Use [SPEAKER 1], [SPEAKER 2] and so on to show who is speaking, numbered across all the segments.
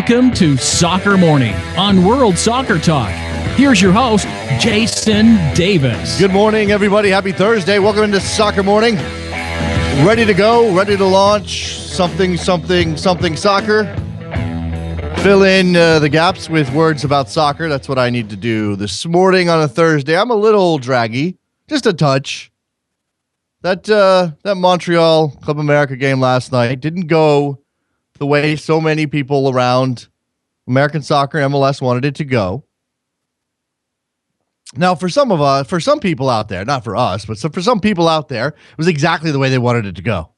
[SPEAKER 1] Welcome to Soccer Morning on World Soccer Talk. Here's your host, Jason Davis.
[SPEAKER 2] Good morning, everybody. Happy Thursday. Welcome into Soccer Morning. Ready to go, ready to launch something soccer. Fill in the gaps with words about soccer. That's what I need to do this morning on a Thursday. I'm a little draggy, just a touch. That Montreal Club America game last night didn't go the way so many people around American soccer and MLS wanted it to go. Now, for some people out there, not for us, but for some people out there, it was exactly the way they wanted it to go.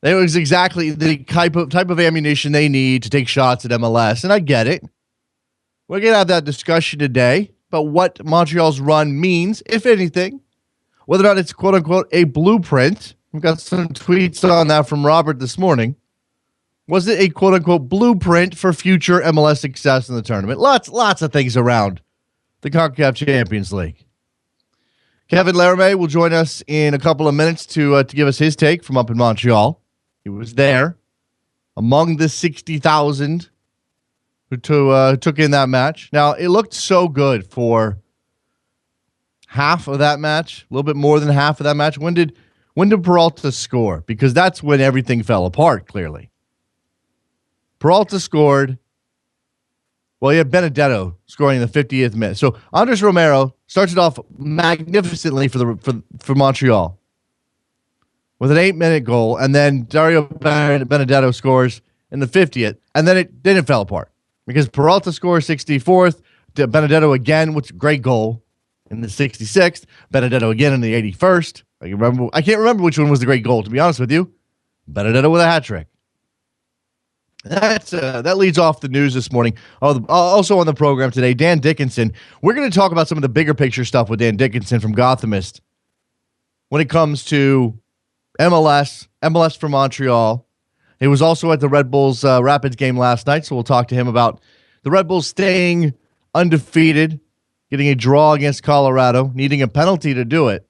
[SPEAKER 2] It was exactly the type of ammunition they need to take shots at MLS, and I get it. We're going to have that discussion today about what Montreal's run means, if anything, whether or not it's quote-unquote a blueprint. We've got some tweets on that from Robert this morning. Was it a quote-unquote blueprint for future MLS success in the tournament? Lots of things around the CONCACAF Champions League. Kevin Laramee will join us in a couple of minutes to give us his take from up in Montreal. He was there among the 60,000 who took in that match. Now, it looked so good for half of that match, a little bit more than half of that match. When did Peralta score? Because that's when everything fell apart, clearly. Peralta scored. Well, you had Benedetto scoring in the 50th minute. So Andres Romero starts it off magnificently for Montreal with an 8-minute goal, and then Dario Benedetto scores in the 50th, and then it fell apart because Peralta scores 64th, Benedetto again, which great goal in the 66th, Benedetto again in the 81st. I can't remember which one was the great goal, to be honest with you. Benedetto with a hat trick. That leads off the news this morning. Also on the program today, Dan Dickinson. We're going to talk about some of the bigger picture stuff with Dan Dickinson from Gothamist when it comes to MLS for Montreal. He was also at the Red Bulls Rapids game last night, so we'll talk to him about the Red Bulls staying undefeated, getting a draw against Colorado, needing a penalty to do it.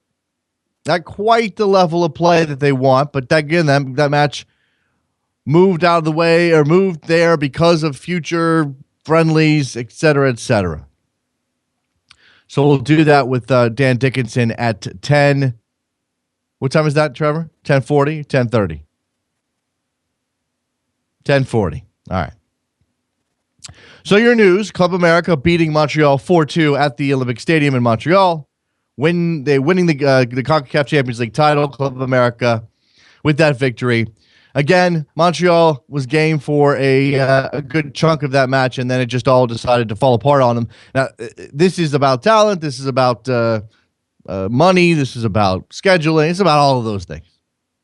[SPEAKER 2] Not quite the level of play that they want, but again, that match moved out of the way or moved there because of future friendlies, et cetera, et cetera. So we'll do that with Dan Dickinson at 10. What time is that, Trevor? 10:40, 10:30? 10:40. All right. So your news, Club America beating Montreal 4-2 at the Olympic Stadium in Montreal. Winning the CONCACAF Champions League title, Club America, with that victory. Again, Montreal was game for a good chunk of that match, and then it just all decided to fall apart on them. Now, this is about talent. This is about money. This is about scheduling. It's about all of those things.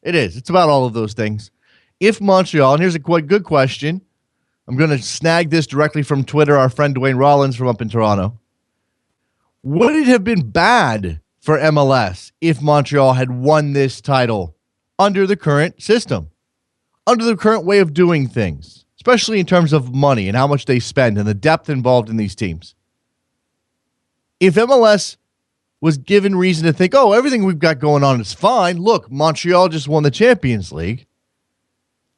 [SPEAKER 2] It is. It's about all of those things. If Montreal, and here's a quite good question. I'm going to snag this directly from Twitter, our friend Dwayne Rollins from up in Toronto. Would it have been bad for MLS if Montreal had won this title under the current system? Under the current way of doing things, especially in terms of money and how much they spend and the depth involved in these teams. If MLS was given reason to think, oh, everything we've got going on is fine. Look, Montreal just won the Champions League.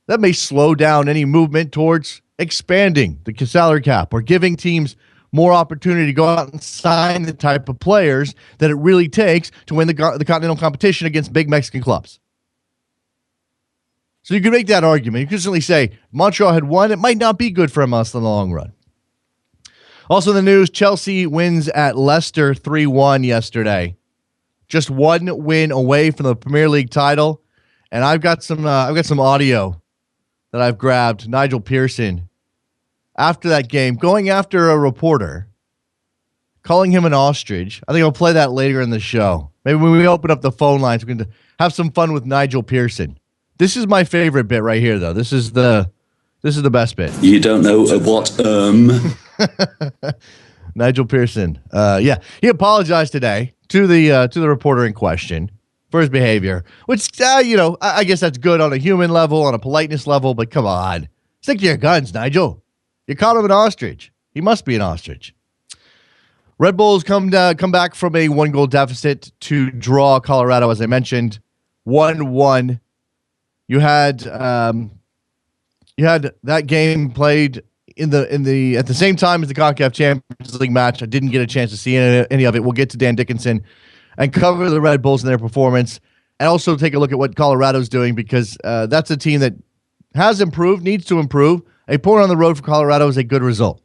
[SPEAKER 2] That may slow down any movement towards expanding the salary cap or giving teams more opportunity to go out and sign the type of players that it really takes to win the continental competition against big Mexican clubs. So you could make that argument. You could certainly say Montreal had won. It might not be good for MLS in the long run. Also in the news, Chelsea wins at Leicester 3-1 yesterday. Just one win away from the Premier League title. And I've got some audio that I've grabbed. Nigel Pearson, after that game, going after a reporter, calling him an ostrich. I think I'll play that later in the show. Maybe when we open up the phone lines, we're going to have some fun with Nigel Pearson. This is my favorite bit right here, though. This is the best bit.
[SPEAKER 3] You don't know what
[SPEAKER 2] Nigel Pearson. He apologized today to the reporter in question for his behavior, which I guess that's good on a human level, on a politeness level. But come on, stick to your guns, Nigel. You called him an ostrich. He must be an ostrich. Red Bulls come back from a 1-goal deficit to draw Colorado, as I mentioned, 1-1. You had You had that game played in the at the same time as the CONCACAF Champions League match. I didn't get a chance to see any of it. We'll get to Dan Dickinson and cover the Red Bulls and their performance, and also take a look at what Colorado's doing, because that's a team that has improved, needs to improve. A point on the road for Colorado is a good result.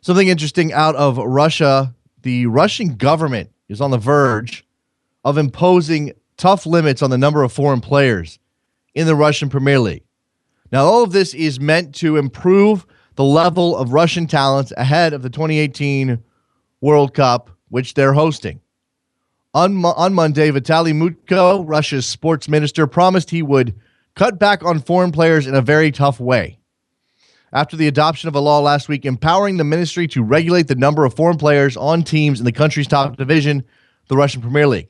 [SPEAKER 2] Something interesting out of Russia: the Russian government is on the verge of imposing tough limits on the number of foreign players in the Russian Premier League. Now, all of this is meant to improve the level of Russian talent ahead of the 2018 World Cup, which they're hosting. On Monday, Vitaly Mutko, Russia's sports minister, promised he would cut back on foreign players in a very tough way after the adoption of a law last week empowering the ministry to regulate the number of foreign players on teams in the country's top division, the Russian Premier League.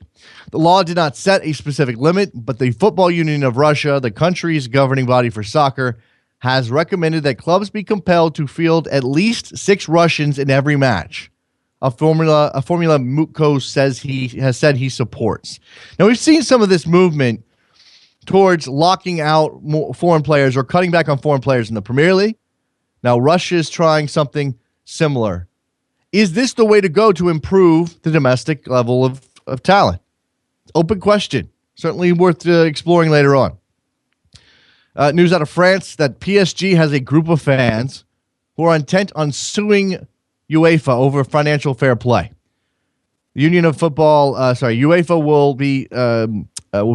[SPEAKER 2] The law did not set a specific limit, but the Football Union of Russia, the country's governing body for soccer, has recommended that clubs be compelled to field at least 6 Russians in every match. A formula Mutko has said he supports. Now, we've seen some of this movement towards locking out foreign players or cutting back on foreign players in the Premier League. Now, Russia is trying something similar. Is this the way to go to improve the domestic level of talent? Open question. Certainly worth exploring later on. News out of France that PSG has a group of fans who are intent on suing UEFA over financial fair play. The Union of Football, UEFA will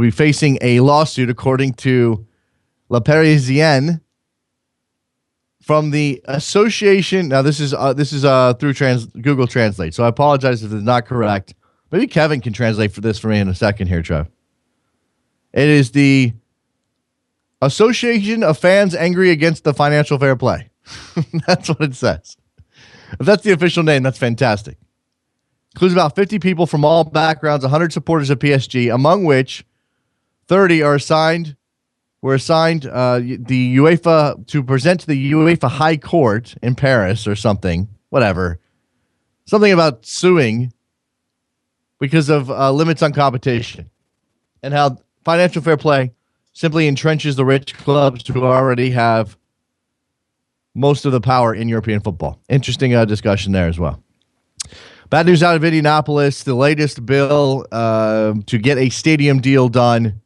[SPEAKER 2] be facing a lawsuit, according to La Parisienne, from the association. Now, this is through Google Translate, so I apologize if it's not correct. Maybe Kevin can translate for this for me in a second here, Trev. It is the Association of Fans Angry Against the Financial Fair Play. That's what it says. If that's the official name, that's fantastic. Includes about 50 people from all backgrounds, 100 supporters of PSG, among which 30 were assigned the UEFA to present to the UEFA High Court in Paris or something, whatever. Something about suing because of limits on competition and how financial fair play simply entrenches the rich clubs who already have most of the power in European football. Interesting discussion there as well. Bad news out of Indianapolis. The latest bill to get a stadium deal done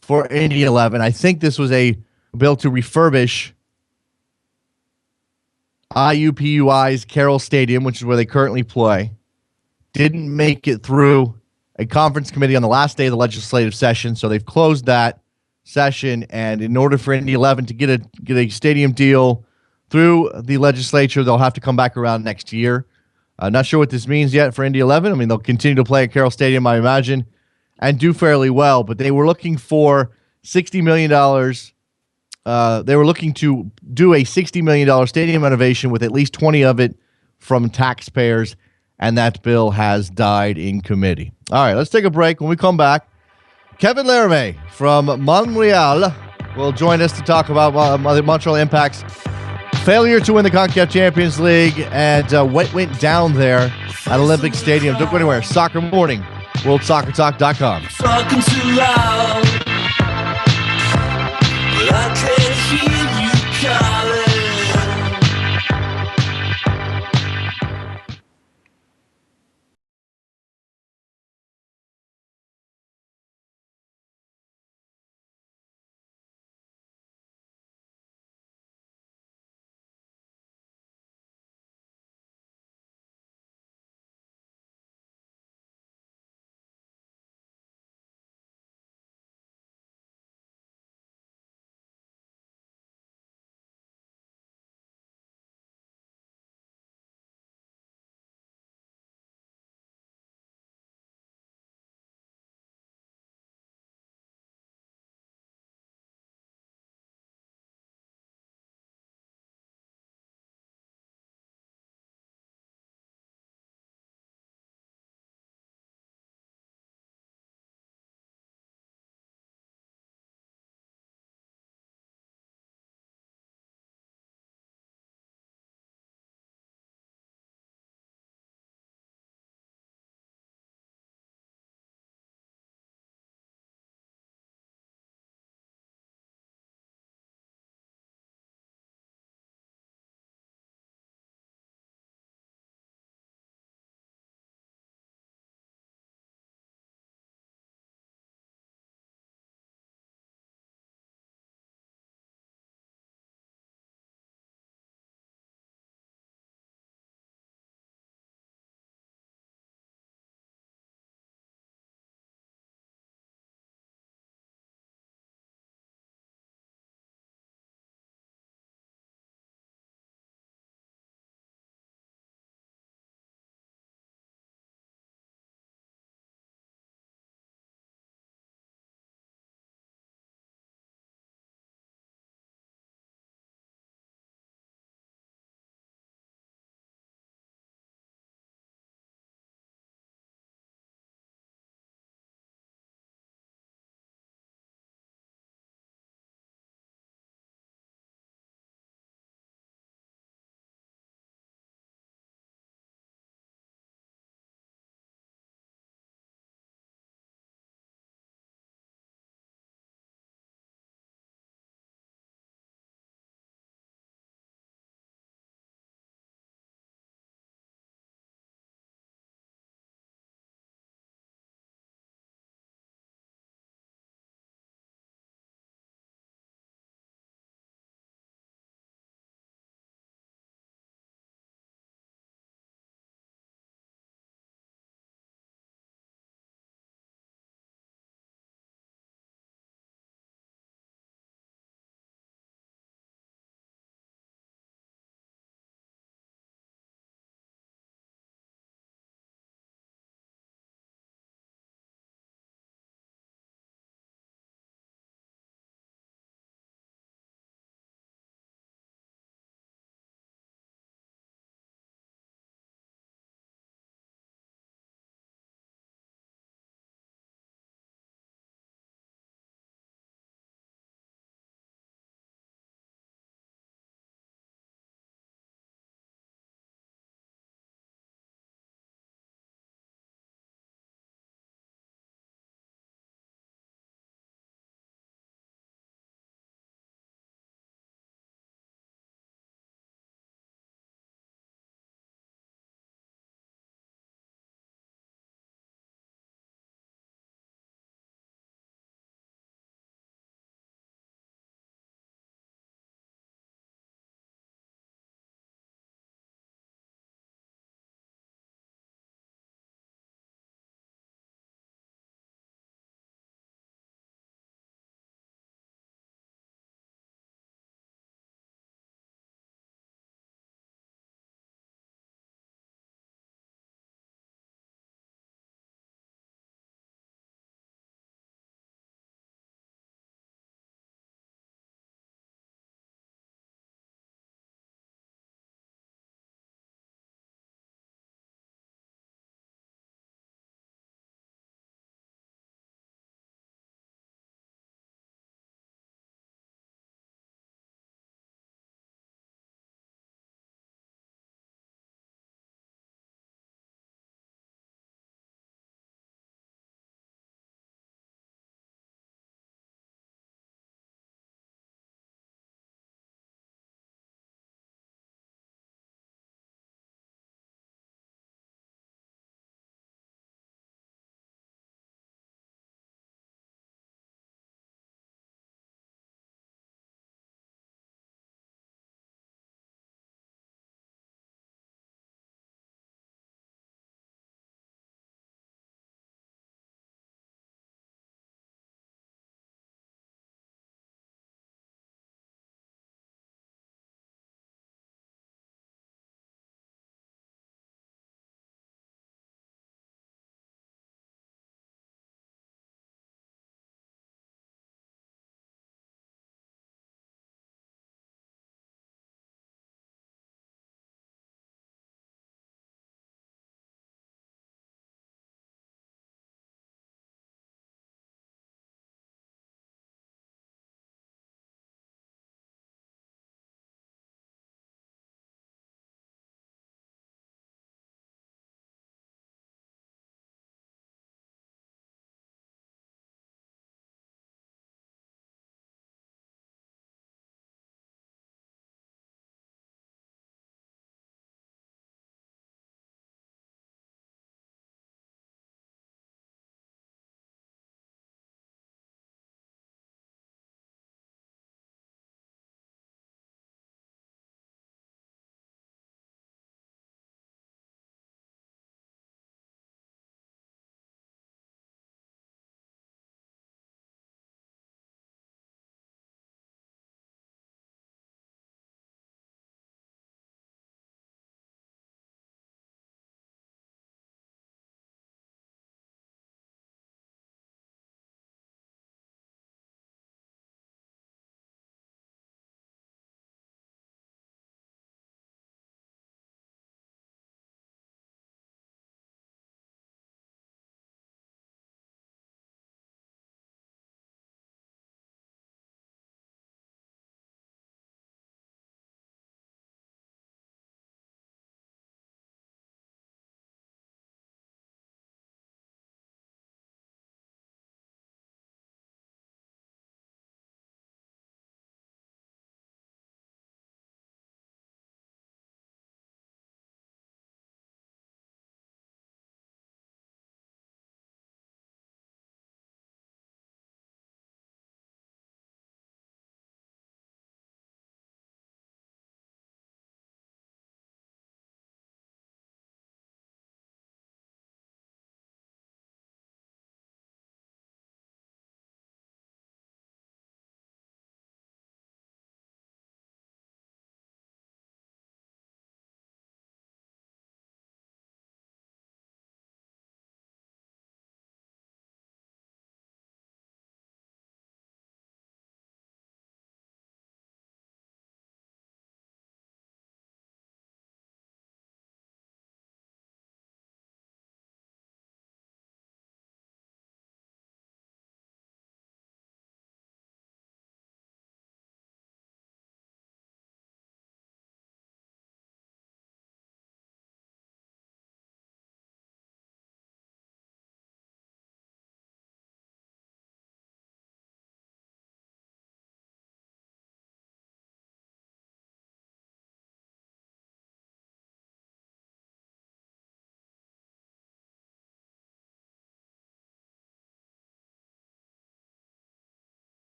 [SPEAKER 2] for Indy 11. I think this was a bill to refurbish IUPUI's Carroll Stadium, which is where they currently play. Didn't make it through a conference committee on the last day of the legislative session, so they've closed that session. And in order for Indy 11 to get a stadium deal through the legislature, they'll have to come back around next year. Not sure what this means yet for Indy 11. I mean, they'll continue to play at Carroll Stadium, I imagine, and do fairly well. But they were looking for $60 million. They were looking to do a $60 million stadium renovation with at least 20 of it from taxpayers, and that bill has died in committee. All right, let's take a break. When we come back, Kevin Laramee from Montreal will join us to talk about Montreal Impact's failure to win the CONCACAF Champions League and what went down there at Olympic Stadium. Don't go anywhere. Soccer Morning, WorldSoccerTalk.com.
[SPEAKER 3] Talking too loud, but I can't hear you calling.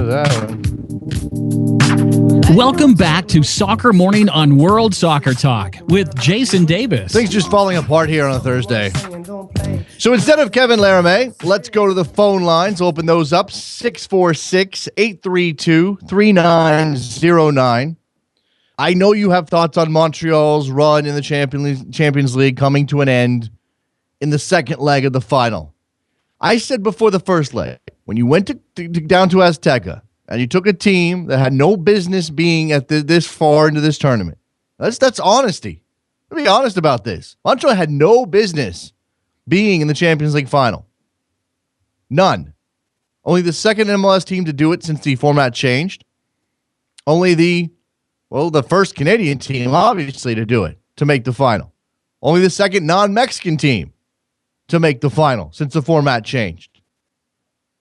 [SPEAKER 2] to that one.
[SPEAKER 1] Welcome back to Soccer Morning on World Soccer Talk with Jason Davis.
[SPEAKER 2] Things just falling apart here on a Thursday. So instead of Kevin Laramee, let's go to the phone lines. Open those up. 646-832-3909. I know you have thoughts on Montreal's run in the Champions League coming to an end in the second leg of the final. I said before the first leg, when you went down to Azteca and you took a team that had no business being at this far into this tournament, that's honesty. Let me be honest about this. Montreal had no business being in the Champions League final. None. Only the second MLS team to do it since the format changed. Only the first Canadian team, obviously, to do it, to make the final. Only the second non-Mexican team to make the final since the format changed.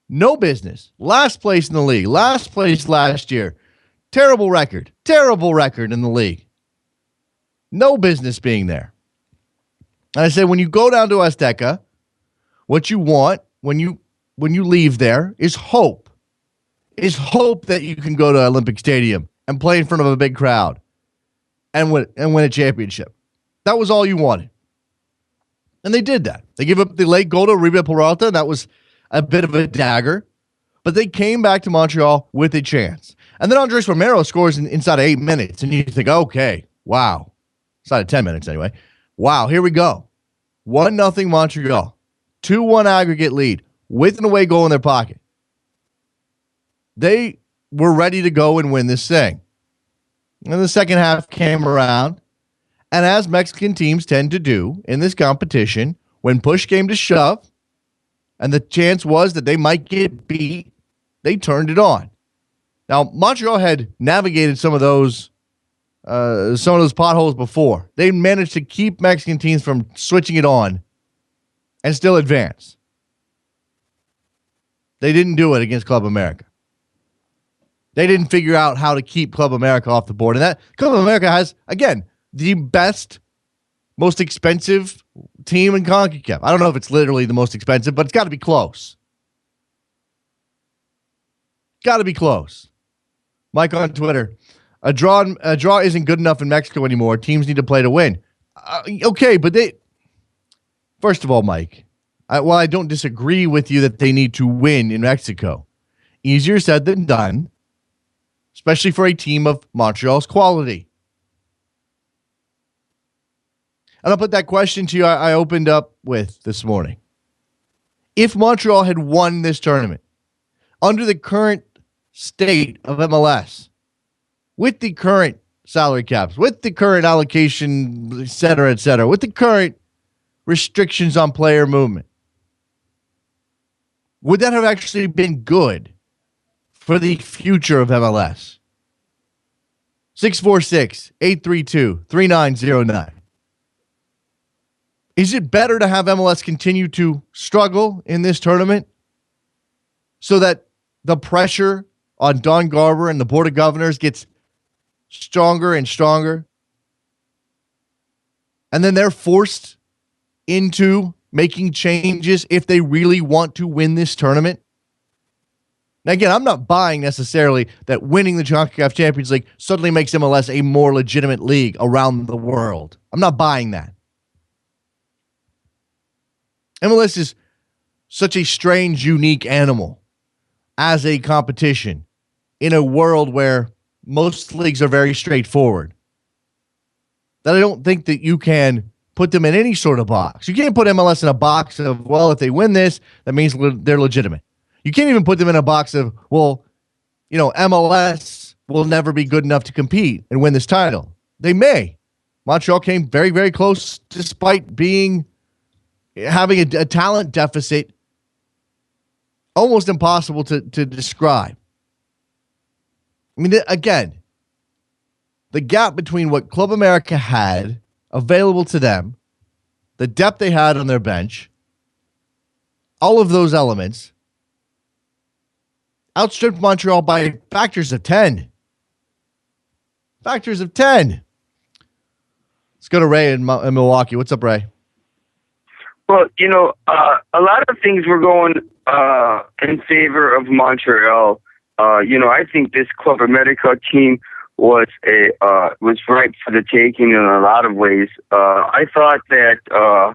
[SPEAKER 2] No business. Last place in the league. Last place last year. Terrible record. Terrible record in the league. No business being there. And I said, when you go down to Azteca, what you want when you leave there is hope. Is hope that you can go to Olympic Stadium and play in front of a big crowd and win a championship. That was all you wanted. And they did that. They gave up the late goal to Oribe Peralta. That was a bit of a dagger. But they came back to Montreal with a chance. And then Andres Romero scores inside of 8 minutes. And you think, okay, wow. Inside of 10 minutes anyway. Wow, here we go. 1-0 Montreal. 2-1 aggregate lead with an away goal in their pocket. They were ready to go and win this thing. And the second half came around. And as Mexican teams tend to do in this competition, when push came to shove, and the chance was that they might get beat, they turned it on. Now, Montreal had navigated some of those potholes before. They managed to keep Mexican teams from switching it on and still advance. They didn't do it against Club America. They didn't figure out how to keep Club America off the board. And that Club America has, again, the best, most expensive team in CONCACAF. I don't know if it's literally the most expensive, but it's got to be close. Got to be close. Mike on Twitter. A draw isn't good enough in Mexico anymore. Teams need to play to win. Okay, but first of all, Mike, while I don't disagree with you that they need to win in Mexico, easier said than done, especially for a team of Montreal's quality. And I'll put that question to you I opened up with this morning. If Montreal had won this tournament under the current state of MLS, with the current salary caps, with the current allocation, et cetera, with the current restrictions on player movement, would that have actually been good for the future of MLS? 646-832-3909. Is it better to have MLS continue to struggle in this tournament so that the pressure on Don Garber and the Board of Governors gets stronger and stronger, and then they're forced into making changes if they really want to win this tournament? Now, again, I'm not buying necessarily that winning the CONCACAF Champions League suddenly makes MLS a more legitimate league around the world. I'm not buying that. MLS is such a strange, unique animal as a competition in a world where most leagues are very straightforward, that I don't think that you can put them in any sort of box. You can't put MLS in a box of, well, if they win this, that means they're legitimate. You can't even put them in a box of, well, MLS will never be good enough to compete and win this title. They may. Montreal came very, very close despite having a talent deficit almost impossible to describe. I mean, again, the gap between what Club America had available to them, the depth they had on their bench, all of those elements outstripped Montreal by factors of 10. Factors of 10. Let's go to Ray in Milwaukee. What's up, Ray?
[SPEAKER 4] Well, a lot of things were going in favor of Montreal I think this Club America team was ripe for the taking in a lot of ways. I thought that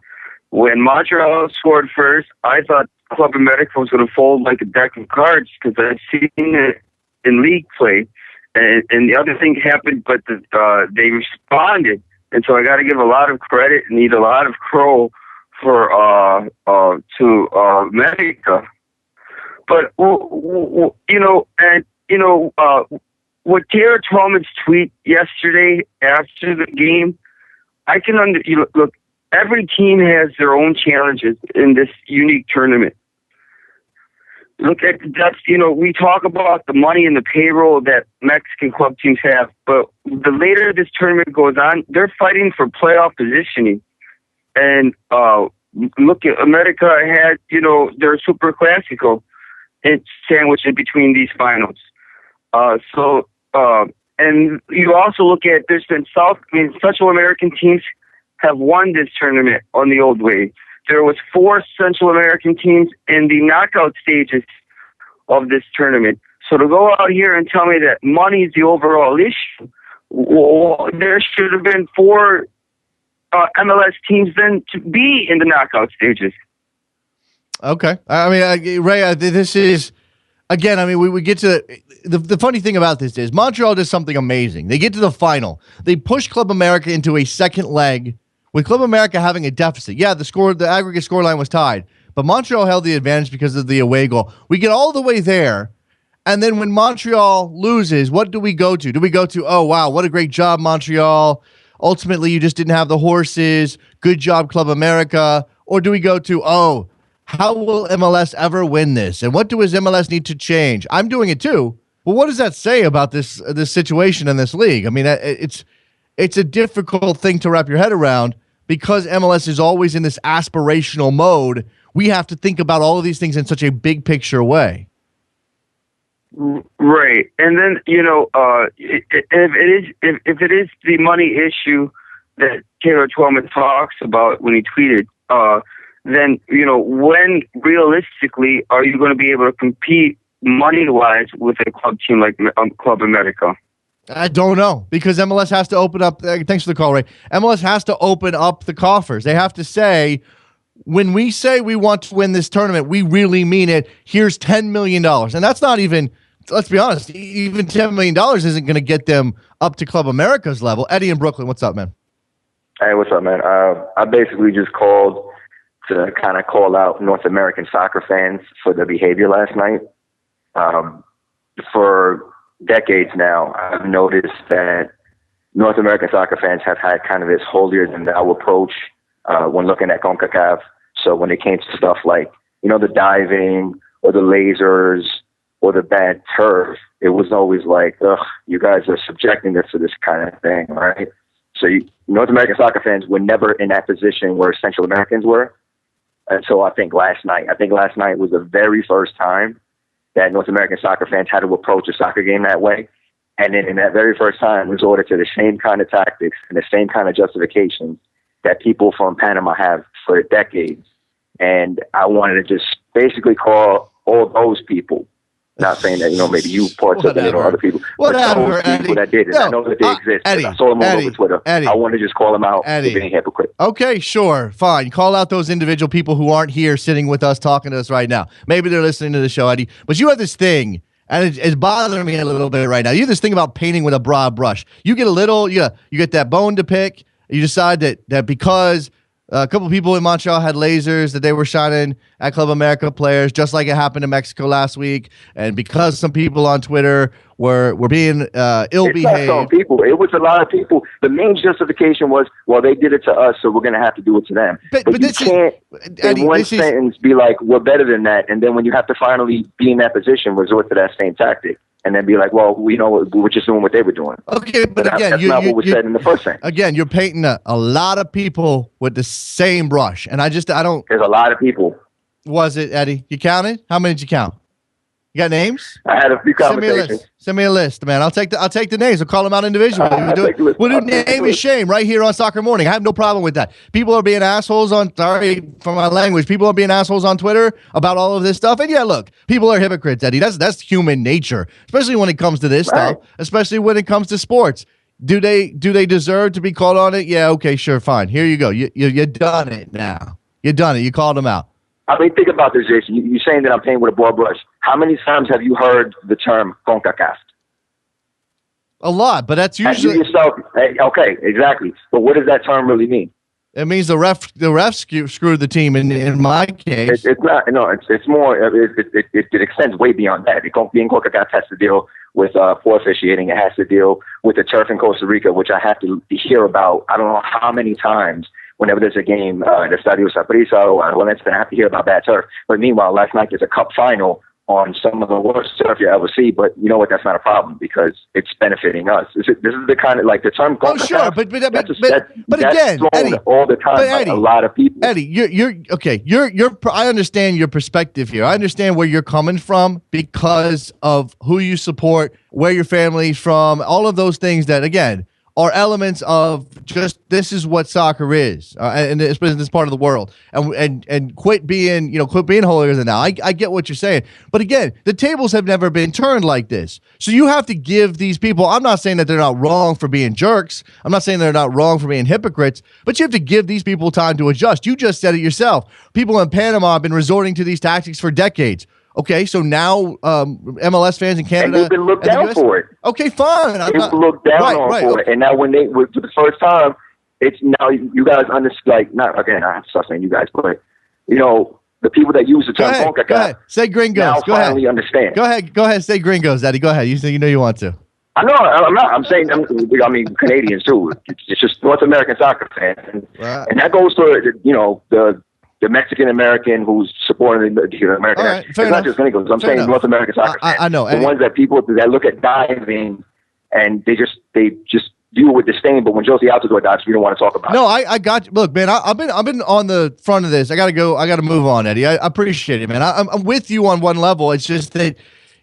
[SPEAKER 4] when Montreal scored first, I thought Club America was going to fold like a deck of cards because I've seen it in league play. And the other thing happened, but they responded. And so I got to give a lot of credit and need a lot of crow to America. But what Tara Twellman's tweet yesterday after the game, I can look. Every team has their own challenges in this unique tournament. Look at the depth. We talk about the money and the payroll that Mexican club teams have, but the later this tournament goes on, they're fighting for playoff positioning. And look at America had, their Super Classico. It's sandwiched in between these finals. And you also look at, there's been Central American teams have won this tournament on the old way. There was 4 Central American teams in the knockout stages of this tournament. So to go out here and tell me that money is the overall issue, well, there should have been 4 MLS teams then to be in the knockout stages.
[SPEAKER 2] Okay. I mean, Ray, this is, again, I mean, we get to, the funny thing about this is Montreal does something amazing. They get to the final. They push Club America into a second leg with Club America having a deficit. Yeah, the aggregate scoreline was tied, but Montreal held the advantage because of the away goal. We get all the way there, and then when Montreal loses, what do we go to? Do we go to, oh, wow, what a great job, Montreal. Ultimately, you just didn't have the horses. Good job, Club America. Or do we go to, oh, how will MLS ever win this? And what does MLS need to change? I'm doing it too. Well, what does that say about this situation in this league? I mean, it's a difficult thing to wrap your head around because MLS is always in this aspirational mode. We have to think about all of these things in such a big picture way.
[SPEAKER 4] Right. And then, if it is the money issue that Taylor Twellman talks about when he tweeted, then, when realistically are you going to be able to compete money-wise with a club team like Club America?
[SPEAKER 2] I don't know, because MLS has to open up. Thanks for the call, Ray. MLS has to open up the coffers. They have to say, when we say we want to win this tournament, we really mean it. Here's $10 million. And that's not even, let's be honest, even $10 million isn't going to get them up to Club America's level. Eddie in Brooklyn, what's up, man?
[SPEAKER 5] Hey, what's up, man? I basically just called to kind of call out North American soccer fans for their behavior last night. For decades now, I've noticed that North American soccer fans have had kind of this holier-than-thou approach when looking at CONCACAF. So when it came to stuff like, the diving or the lasers or the bad turf, it was always like, ugh, you guys are subjecting us to this kind of thing, right? So North American soccer fans were never in that position where Central Americans were. And so I think last night was the very first time that North American soccer fans had to approach a soccer game that way. And then in that very first time resorted to the same kind of tactics and the same kind of justifications that people from Panama have for decades. And I wanted to just basically call all those people, not saying that, maybe you partook in it or other people, but those people that did it. No, I know that they exist.
[SPEAKER 2] Eddie,
[SPEAKER 5] I saw them all over Twitter. I want to just call them out for being hypocrite.
[SPEAKER 2] Okay, sure, fine. Call out those individual people who aren't here sitting with us talking to us right now. Maybe they're listening to the show, Eddie. But you have this thing, and it's bothering me a little bit right now. You have this thing about painting with a broad brush. You get you get that bone to pick. You decide that because a couple of people in Montreal had lasers that they were shining at Club America players, just like it happened in Mexico last week. And because some people on Twitter were being ill-behaved.
[SPEAKER 5] It's not some people. It was a lot of people. The main justification was, well, they did it to us, so we're going to have to do it to them. But you can't, in one sentence, be like, we're better than that. And then when you have to finally be in that position, resort to that same tactic. And then be like, well, we were just doing what they were doing.
[SPEAKER 2] Okay, but again,
[SPEAKER 5] that's not what was said in the first sentence.
[SPEAKER 2] Again, you're painting a lot of people with the same brush, and I don't.
[SPEAKER 5] There's a lot of people.
[SPEAKER 2] Was it, Eddie? You counted? How many did you count? You got names?
[SPEAKER 5] I had a few
[SPEAKER 2] Send me a
[SPEAKER 5] conversations.
[SPEAKER 2] list. Send me a list, man. I'll take the names. We'll call them out individually. We'll do name and shame right here on Soccer Morning. I have no problem with that. People are being assholes on. Sorry for my language. People are being assholes on Twitter about all of this stuff. And yeah, look, people are hypocrites, Eddie. That's human nature, especially when it comes to this stuff. Especially when it comes to sports. Do they deserve to be called on it? Yeah. Okay. Sure. Fine. Here you go. You done it now. You done it. You called them out.
[SPEAKER 5] I mean, think about this, Jason. You're saying that I'm painting with a broad brush. How many times have you heard the term CONCACAF?
[SPEAKER 2] A lot, but that's usually
[SPEAKER 5] yourself. Okay, exactly. But what does that term really mean?
[SPEAKER 2] It means the refs screwed the team. In my case,
[SPEAKER 5] it's not. No, it's more. It extends way beyond that. Being CONCACAF has to deal with poor officiating. It has to deal with the turf in Costa Rica, which I have to hear about. I don't know how many times. Whenever there's a game, the Estadio Saprissa or Valencia, I have to hear about bad turf. But meanwhile, last night there's a cup final on some of the worst turf you ever see. But you know what? That's not a problem because it's benefiting us. This is the kind of like the term.
[SPEAKER 2] Oh, sure, but again, Eddie,
[SPEAKER 5] all the time.
[SPEAKER 2] But Eddie,
[SPEAKER 5] a lot of people.
[SPEAKER 2] Eddie, you're okay. I understand your perspective here. I understand where you're coming from because of who you support, where your family's from, all of those things that again. Are elements of just this is what soccer is, and especially in this part of the world, and quit being holier than thou. I get what you're saying, but again, the tables have never been turned like this. So you have to give these people. I'm not saying that they're not wrong for being jerks. I'm not saying they're not wrong for being hypocrites, but you have to give these people time to adjust. You just said it yourself. People in Panama have been resorting to these tactics for decades. Okay, so now MLS fans in Canada...
[SPEAKER 5] And they've been looked down for it.
[SPEAKER 2] Okay, fine.
[SPEAKER 5] They've been looked down for it. And now when they... For the first time, it's now you guys understand... Like, not, again, I have to start saying you guys, but, the people that use the term CONCACAF...
[SPEAKER 2] Go ahead. Say gringos.
[SPEAKER 5] Now
[SPEAKER 2] Go
[SPEAKER 5] finally
[SPEAKER 2] ahead.
[SPEAKER 5] Understand.
[SPEAKER 2] Go ahead. Say gringos, Daddy. Go ahead. You know you want to.
[SPEAKER 5] I know. I'm not. I'm saying... Canadians, too. It's just North American soccer fans. And that goes for, the Mexican-American who's supporting the American.
[SPEAKER 2] Right,
[SPEAKER 5] it's not just gringos. I'm saying North American soccer fans.
[SPEAKER 2] I know.
[SPEAKER 5] The ones that people that look at diving and they just view it with disdain. But when Josie Altidore dives, we don't want to talk about it.
[SPEAKER 2] No, I got you. Look, man, I've been on the front of this. I gotta go. I gotta move on, Eddie. I appreciate it, man. I'm with you on one level. It's just that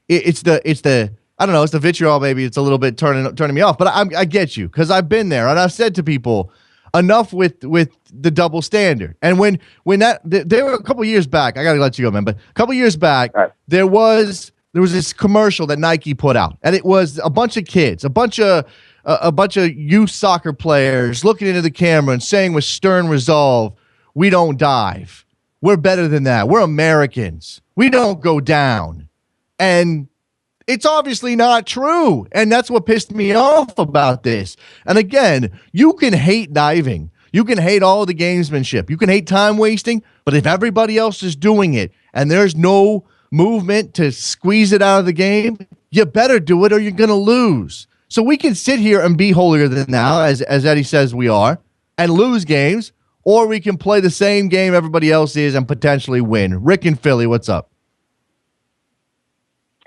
[SPEAKER 2] it's the I don't know. It's the vitriol. Maybe it's a little bit turning me off. But I get you because I've been there and I've said to people. Enough with the double standard. And when there were a couple years back, I gotta let you go, man. But a couple years back, right. there was this commercial that Nike put out, and it was a bunch of kids, a bunch of youth soccer players looking into the camera and saying with stern resolve, "We don't dive. We're better than that. We're Americans. We don't go down." And it's obviously not true. And that's what pissed me off about this. And again, you can hate diving. You can hate all the gamesmanship. You can hate time wasting. But if everybody else is doing it and there's no movement to squeeze it out of the game, you better do it or you're going to lose. So we can sit here and be holier than thou, as Eddie says we are, and lose games, or we can play the same game everybody else is and potentially win. Rick in Philly, what's up?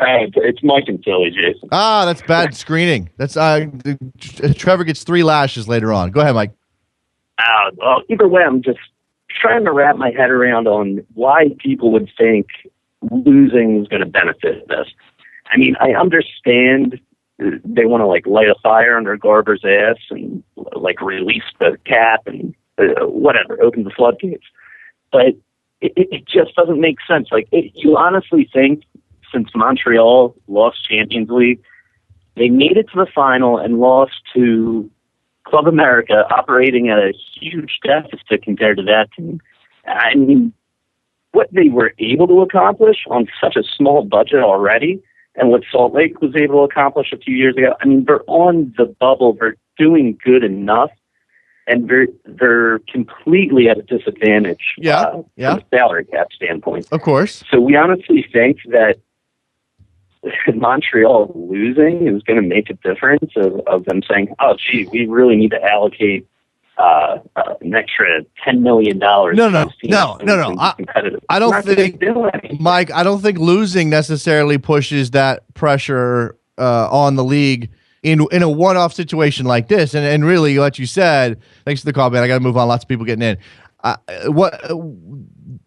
[SPEAKER 6] It's Mike and Philly, Jason.
[SPEAKER 2] That's bad screening. That's Trevor gets 3 lashes later on. Go ahead, Mike.
[SPEAKER 6] Well, either way, I'm just trying to wrap my head around on why people would think losing is going to benefit this. I mean, I understand they want to light a fire under Garber's ass and release the cap and whatever, open the floodgates, but it just doesn't make sense. You honestly think? Since Montreal lost Champions League, they made it to the final and lost to Club America, operating at a huge deficit compared to that team. I mean, what they were able to accomplish on such a small budget already, and what Salt Lake was able to accomplish a few years ago, I mean, they're on the bubble. They're doing good enough, and they're completely at a disadvantage from a salary cap standpoint.
[SPEAKER 2] Of course.
[SPEAKER 6] So we honestly think that Montreal losing is going to make a difference of them saying, "Oh, gee, we really need to allocate an extra $10 million." No.
[SPEAKER 2] I don't think, Mike. I don't think losing necessarily pushes that pressure on the league in a one-off situation like this. And really, what you said. Thanks for the call, man. I got to move on. Lots of people getting in.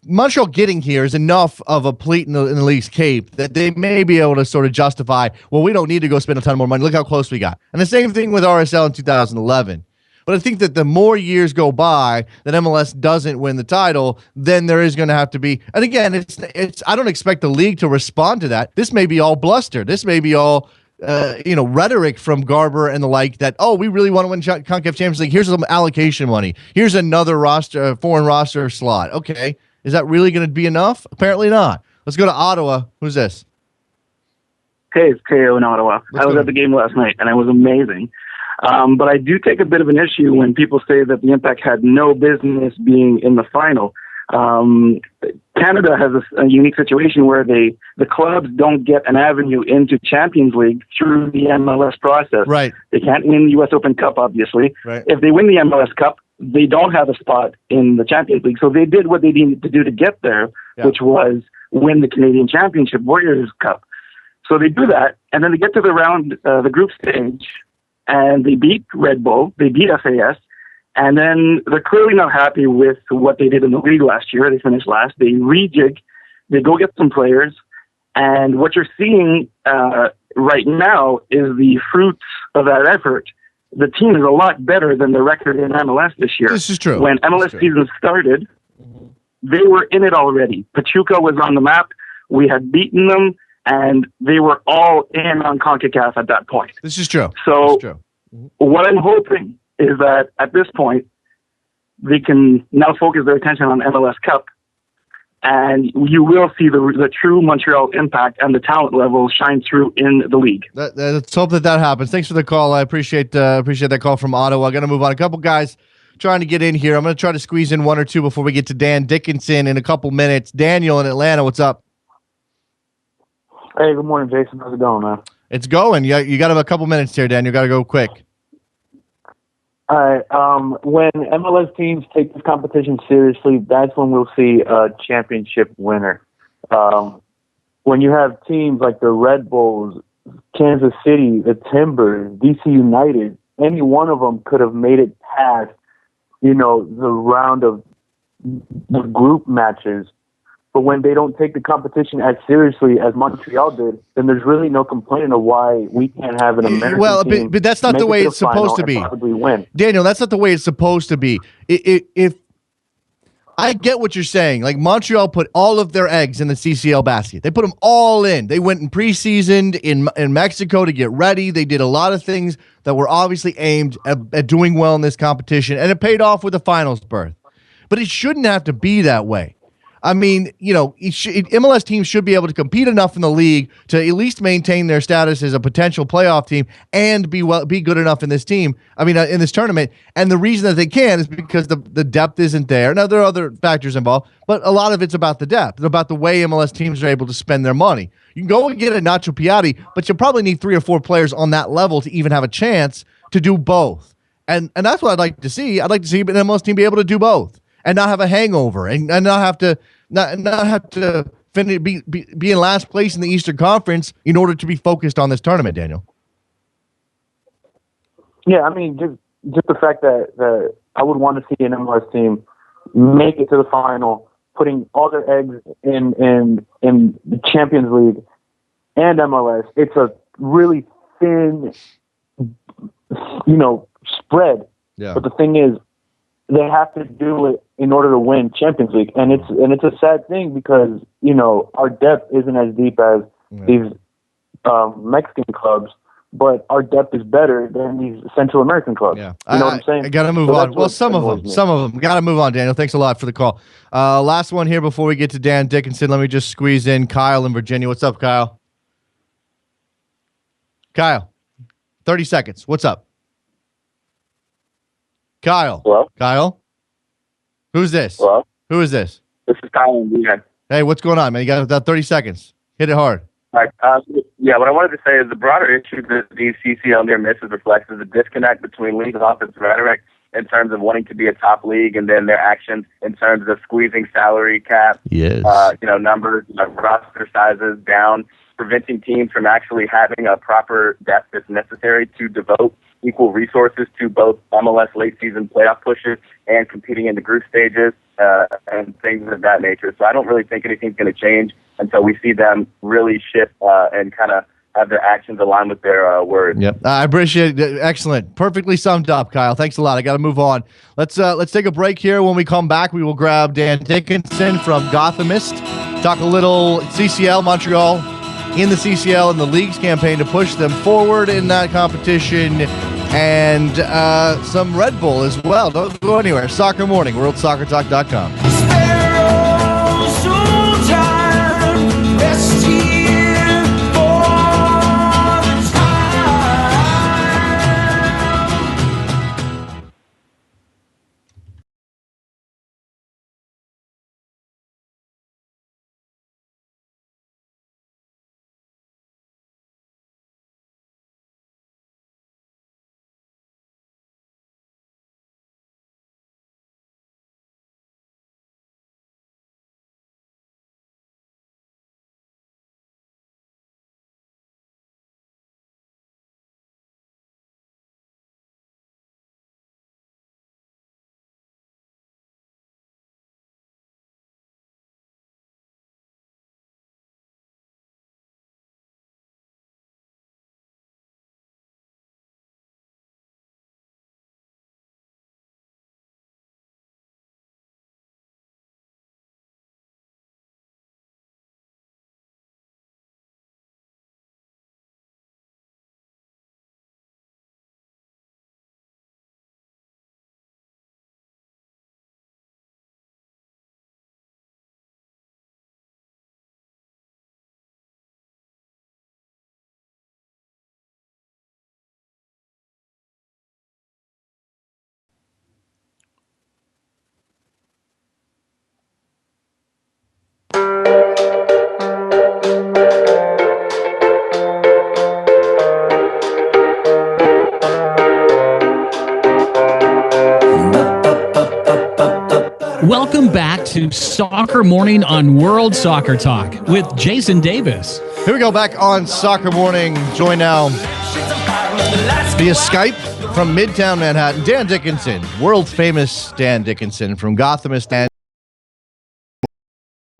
[SPEAKER 2] Montreal getting here is enough of a pleat in the league's cape that they may be able to sort of justify, well, we don't need to go spend a ton more money. Look how close we got. And the same thing with RSL in 2011. But I think that the more years go by that MLS doesn't win the title, then there is going to have to be. And again, it's. I don't expect the league to respond to that. This may be all bluster. This may be all rhetoric from Garber and the like that, oh, we really want to win CONCACAF Champions League. Here's some allocation money. Here's another foreign roster slot. Okay. Is that really going to be enough? Apparently not. Let's go to Ottawa. Who's this?
[SPEAKER 7] Hey, it's KO in Ottawa. I was at the game last night, and it was amazing. But I do take a bit of an issue when people say that the Impact had no business being in the final. Canada has a unique situation where the clubs don't get an avenue into Champions League through the MLS process.
[SPEAKER 2] Right.
[SPEAKER 7] They can't win the U.S. Open Cup, obviously.
[SPEAKER 2] Right. If
[SPEAKER 7] they win the MLS Cup, they don't have a spot in the Champions League. So they did what they needed to do to get there, which was win the Canadian Championship Warriors Cup. So they do that, and then they get to the group stage, and they beat Red Bull, they beat FAS, and then they're clearly not happy with what they did in the league last year. They finished last. They rejig. They go get some players. And what you're seeing right now is the fruits of that effort. The team is a lot better than the record in MLS this year.
[SPEAKER 2] This is true.
[SPEAKER 7] When MLS season started, they were in it already. Pachuca was on the map. We had beaten them, and they were all in on CONCACAF at that point.
[SPEAKER 2] This is true.
[SPEAKER 7] So what I'm hoping is that at this point, they can now focus their attention on MLS Cup, and you will see the true Montreal Impact and the talent level shine through in the league.
[SPEAKER 2] Let's hope that happens. Thanks for the call. I appreciate that call from Ottawa. I'm going to move on. A couple guys trying to get in here. I'm going to try to squeeze in one or two before we get to Dan Dickinson in a couple minutes. Daniel in Atlanta, what's up?
[SPEAKER 8] Hey, good morning, Jason. How's it going, man?
[SPEAKER 2] It's going. You got a couple minutes here, Dan. You got to go quick.
[SPEAKER 8] All right. When MLS teams take this competition seriously, that's when we'll see a championship winner. When you have teams like the Red Bulls, Kansas City, the Timbers, DC United, any one of them could have made it past, the round of the group matches. But when they don't take the competition as seriously as Montreal did, then there's really no complaining of why we can't have an American team.
[SPEAKER 2] But that's not the way it's supposed to be.
[SPEAKER 8] Win.
[SPEAKER 2] Daniel, that's not the way it's supposed to be. If I get what you're saying, like Montreal put all of their eggs in the CCL basket. They put them all in. They went in preseason in Mexico to get ready. They did a lot of things that were obviously aimed at doing well in this competition, and it paid off with the finals berth. But it shouldn't have to be that way. I mean, MLS teams should be able to compete enough in the league to at least maintain their status as a potential playoff team and be good enough in this team. I mean, in this tournament. And the reason that they can is because the depth isn't there. Now, there are other factors involved, but a lot of it's about the depth, about the way MLS teams are able to spend their money. You can go and get a Nacho Piatti, but you probably need 3 or 4 players on that level to even have a chance to do both. And that's what I'd like to see. I'd like to see an MLS team be able to do both and not have a hangover and not have to be in last place in the Eastern Conference in order to be focused on this tournament, Daniel.
[SPEAKER 8] Yeah, I mean, just the fact that I would want to see an MLS team make it to the final, putting all their eggs in the Champions League and MLS. It's a really thin, spread. Yeah. But the thing is, they have to do it in order to win Champions League, and it's a sad thing because our depth isn't as deep as these Mexican clubs, but our depth is better than these Central American clubs. Yeah,
[SPEAKER 2] you know what I'm saying? I gotta move on. Well, some of them. Gotta move on, Daniel. Thanks a lot for the call. Last one here before we get to Dan Dickinson. Let me just squeeze in Kyle in Virginia. What's up, Kyle? Kyle, 30 seconds. What's up? Kyle.
[SPEAKER 9] Hello?
[SPEAKER 2] Kyle? Who's this?
[SPEAKER 9] Hello?
[SPEAKER 2] Who is this?
[SPEAKER 9] This is Kyle in Virginia.
[SPEAKER 2] Hey, what's going on, man? You got about 30 seconds. Hit it hard.
[SPEAKER 9] All right. What I wanted to say is the broader issue that these CCL near misses reflects is a disconnect between league office rhetoric in terms of wanting to be a top league and then their actions in terms of squeezing salary cap, numbers, roster sizes down, preventing teams from actually having a proper depth that's necessary to devote equal resources to both MLS late season playoff pushes and competing in the group stages and things of that nature. So I don't really think anything's going to change until we see them really shift and kind of have their actions align with their words.
[SPEAKER 2] Yep, I appreciate it. Excellent, perfectly summed up, Kyle. Thanks a lot. I got to move on. Let's take a break here. When we come back, we will grab Dan Dickinson from Gothamist, talk a little CCL, Montreal in the CCL and the league's campaign to push them forward in that competition, and some Red Bull as well. Don't go anywhere. Soccer Morning, WorldSoccerTalk.com.
[SPEAKER 1] Welcome back to Soccer Morning on World Soccer Talk with Jason Davis.
[SPEAKER 2] Here we go, back on Soccer Morning. Join now via Skype from Midtown Manhattan, Dan Dickinson, world famous Dan Dickinson from Gothamist and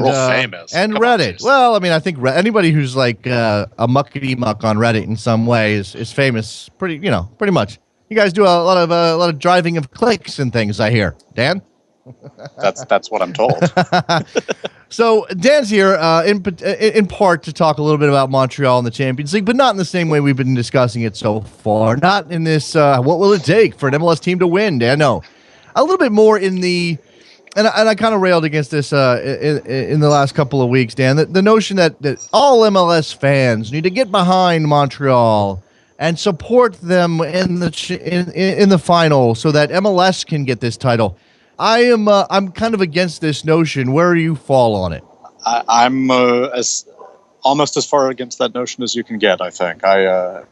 [SPEAKER 10] famous
[SPEAKER 2] and
[SPEAKER 10] Come
[SPEAKER 2] Reddit.
[SPEAKER 10] on,
[SPEAKER 2] Well, I mean, I think anybody who's like a muckety muck on Reddit in some way is famous. Pretty much. You guys do a lot of driving of clicks and things, I hear. Dan.
[SPEAKER 10] That's what I'm told.
[SPEAKER 2] So Dan's here in part to talk a little bit about Montreal and the Champions League, but not in the same way we've been discussing it so far. Not in this, what will it take for an MLS team to win, Dan? No. A little bit more in the, and I kind of railed against this in the last couple of weeks, Dan, the notion that all MLS fans need to get behind Montreal and support them in the final so that MLS can get this title. I'm kind of against this notion. Where do you fall on it?
[SPEAKER 10] I'm almost as far against that notion as you can get. I think I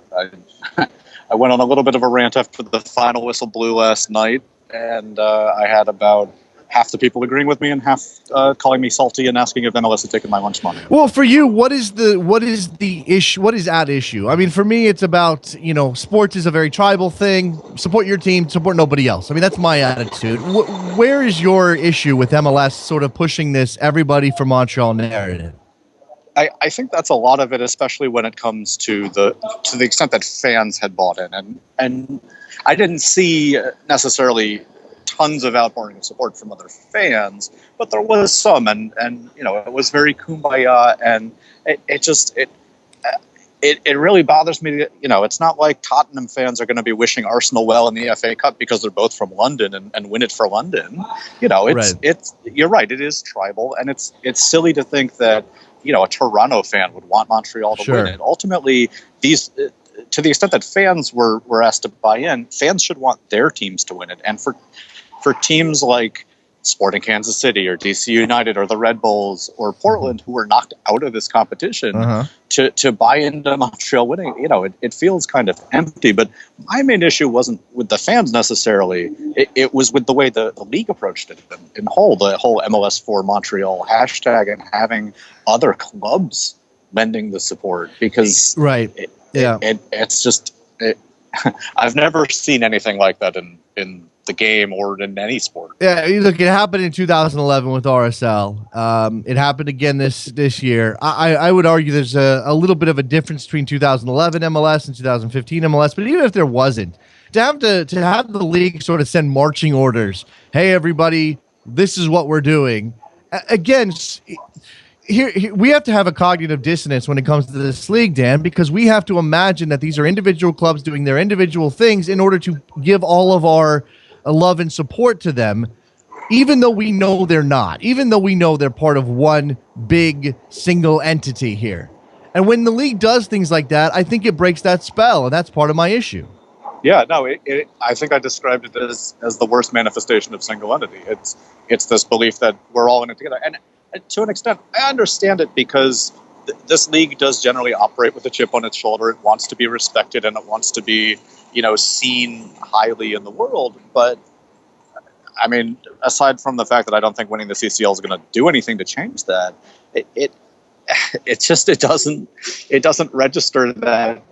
[SPEAKER 10] went on a little bit of a rant after the final whistle blew last night, and I had about half the people agreeing with me and half calling me salty and asking if MLS had taken my lunch money.
[SPEAKER 2] Well, for you, what is the issue? What is at issue? I mean, for me, it's about, sports is a very tribal thing. Support your team, support nobody else. I mean, that's my attitude. Where is your issue with MLS sort of pushing this everybody from Montreal narrative?
[SPEAKER 10] I think that's a lot of it, especially when it comes to the extent that fans had bought in, and I didn't see necessarily tons of outpouring of support from other fans, but there was some, and it was very kumbaya, and it really bothers me. It's not like Tottenham fans are going to be wishing Arsenal well in the FA Cup because they're both from London and win it for London. It's you're right. It is tribal, and it's silly to think that a Toronto fan would want Montreal to win it. Ultimately, to the extent that fans were asked to buy in, fans should want their teams to win it, and for teams like Sporting Kansas City or DC United or the Red Bulls or Portland, who were knocked out of this competition, to buy into Montreal winning, it feels kind of empty. But my main issue wasn't with the fans necessarily. It was with the way the league approached it in whole, the whole MLS for Montreal hashtag and having other clubs lending the support, because it's just I've never seen anything like that in the game or in any sport.
[SPEAKER 2] Yeah, look, it happened in 2011 with RSL. It happened again this year. I would argue there's a little bit of a difference between 2011 MLS and 2015 MLS, but even if there wasn't, to have the league sort of send marching orders, hey, everybody, this is what we're doing. Again, here we have to have a cognitive dissonance when it comes to this league, Dan, because we have to imagine that these are individual clubs doing their individual things in order to give all of our love and support to them, even though we know they're not, even though we know they're part of one big single entity here. And when the league does things like that, I think it breaks that spell, and that's part of my issue.
[SPEAKER 10] Yeah, no, I think I described it as the worst manifestation of single entity. It's this belief that we're all in it together. And to an extent, I understand it because this league does generally operate with a chip on its shoulder. It wants to be respected and it wants to be, seen highly in the world. But I mean, aside from the fact that I don't think winning the CCL is going to do anything to change that, it doesn't register that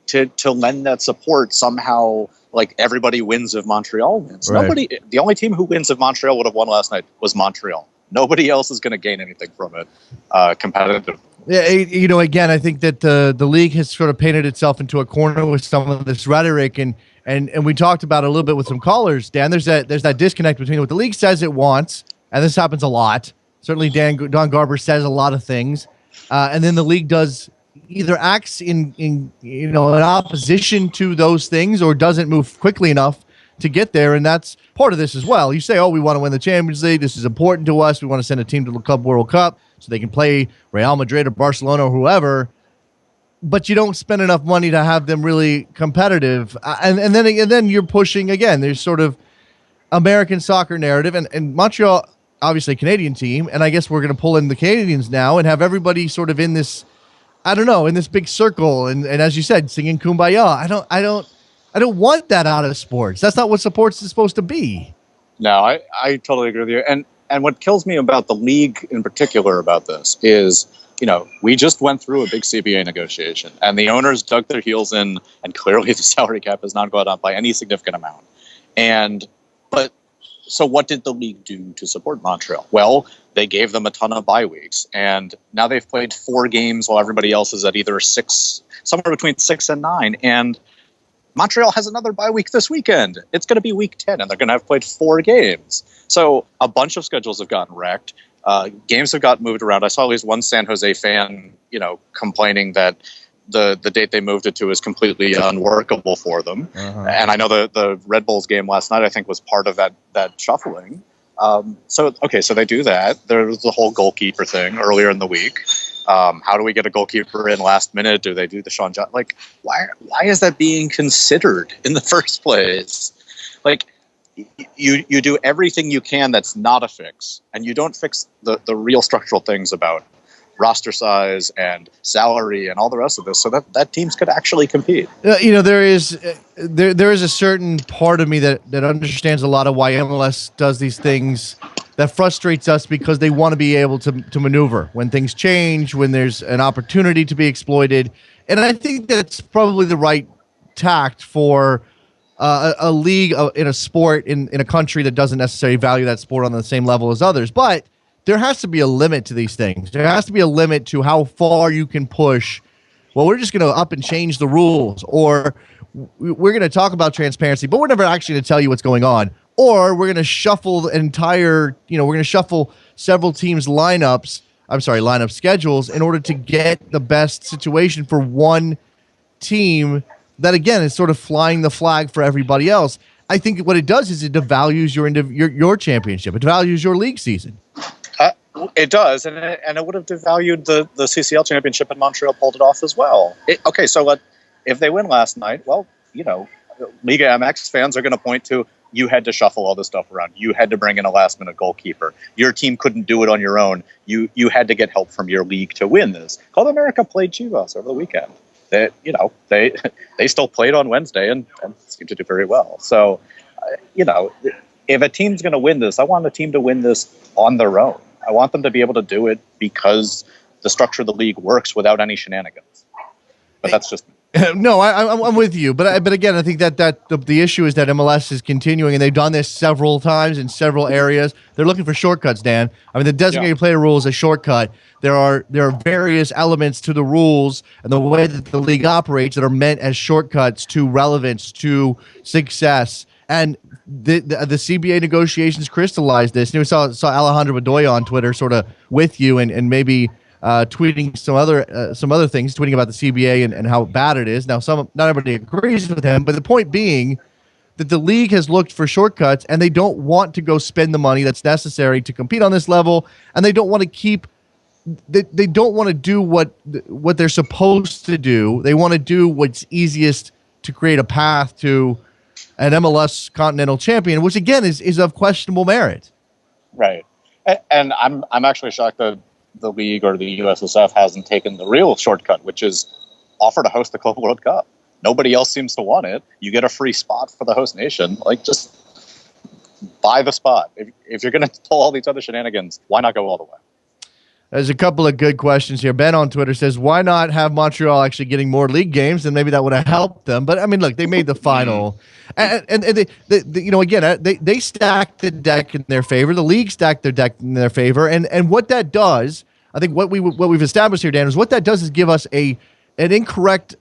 [SPEAKER 10] to lend that support somehow. Like everybody wins if Montreal wins. Right. The only team who wins if Montreal would have won last night was Montreal. Nobody else is going to gain anything from it competitively.
[SPEAKER 2] Yeah, again, I think that the league has sort of painted itself into a corner with some of this rhetoric, and we talked about it a little bit with some callers, Dan. There's that disconnect between what the league says it wants, and this happens a lot. Certainly, Don Garber says a lot of things, and then the league does either acts in opposition to those things or doesn't move quickly enough to get there, and that's part of this as well. You say, we want to win the Champions League. This is important to us. We want to send a team to the Club World Cup so they can play Real Madrid or Barcelona or whoever, but you don't spend enough money to have them really competitive. And then you're pushing, again, there's sort of American soccer narrative, and Montreal, obviously a Canadian team, and I guess we're going to pull in the Canadians now and have everybody sort of in this, in this big circle, and as you said, singing Kumbaya. I don't want that out of sports. That's not what sports is supposed to be.
[SPEAKER 10] No, I totally agree with you. And what kills me about the league in particular about this is, we just went through a big CBA negotiation, and the owners dug their heels in, and clearly the salary cap has not gone up by any significant amount. So what did the league do to support Montreal? Well, they gave them a ton of bye weeks, and now they've played 4 games while everybody else is at either 6, somewhere between 6 and 9, and Montreal has another bye week this weekend. It's going to be week 10, and they're going to have played 4 games. So a bunch of schedules have gotten wrecked. Games have gotten moved around. I saw at least one San Jose fan, complaining that the date they moved it to is completely unworkable for them. Uh-huh. And I know the Red Bulls game last night, I think, was part of that shuffling. So they do that. There's the whole goalkeeper thing earlier in the week. How do we get a goalkeeper in last minute? Do they do the Sean John? Like, why is that being considered in the first place? Like, you do everything you can that's not a fix, and you don't fix the real structural things about roster size and salary and all the rest of this, so that teams could actually compete.
[SPEAKER 2] There is a certain part of me that understands a lot of why MLS does these things. That frustrates us because they want to be able to maneuver when things change, when there's an opportunity to be exploited. And I think that's probably the right tact for a league in a sport in a country that doesn't necessarily value that sport on the same level as others. But there has to be a limit to these things. There has to be a limit to how far you can push. Well, we're just going to up and change the rules, or we're going to talk about transparency, but we're never actually going to tell you what's going on. Or we're going to shuffle the entire, we're going to shuffle several teams' lineup schedules in order to get the best situation for one team that, again, is sort of flying the flag for everybody else. I think what it does is it devalues your championship. It devalues your league season.
[SPEAKER 10] It does, and it would have devalued the CCL championship, and Montreal pulled it off as well. So if they win last night, well, Liga MX fans are going to point to, you had to shuffle all this stuff around. You had to bring in a last-minute goalkeeper. Your team couldn't do it on your own. You had to get help from your league to win this. Club America played Chivas over the weekend. They still played on Wednesday and seemed to do very well. So, if a team's going to win this, I want a team to win this on their own. I want them to be able to do it because the structure of the league works without any shenanigans. But that's just me.
[SPEAKER 2] No, I'm with you, but again, I think that the issue is that MLS is continuing, and they've done this several times in several areas. They're looking for shortcuts, Dan. I mean, the designated player rule is a shortcut. There are various elements to the rules and the way that the league operates that are meant as shortcuts to relevance, to success, and the CBA negotiations crystallized this. And we saw Alejandro Bedoya on Twitter, sort of with you, and maybe. Tweeting some other things, tweeting about the CBA and how bad it is. Now, not everybody agrees with him, but the point being that the league has looked for shortcuts, and they don't want to go spend the money that's necessary to compete on this level, and they don't want to keep. They don't want to do what they're supposed to do. They want to do what's easiest to create a path to an MLS Continental Champion, which again is of questionable merit.
[SPEAKER 10] Right, and I'm actually shocked that the league or the USSF hasn't taken the real shortcut, which is offer to host the Club World Cup. Nobody else seems to want it. You get a free spot for the host nation. Like, just buy the spot. If you're going to pull all these other shenanigans, why not go all the way?
[SPEAKER 2] There's a couple of good questions here. Ben on Twitter says, why not have Montreal actually getting more league games? And maybe that would have helped them. But, I mean, look, they made the final. And they again, they stacked the deck in their favor. The league stacked their deck in their favor. And what that does, I think what we've established here, Dan, is what that does is give us an incorrect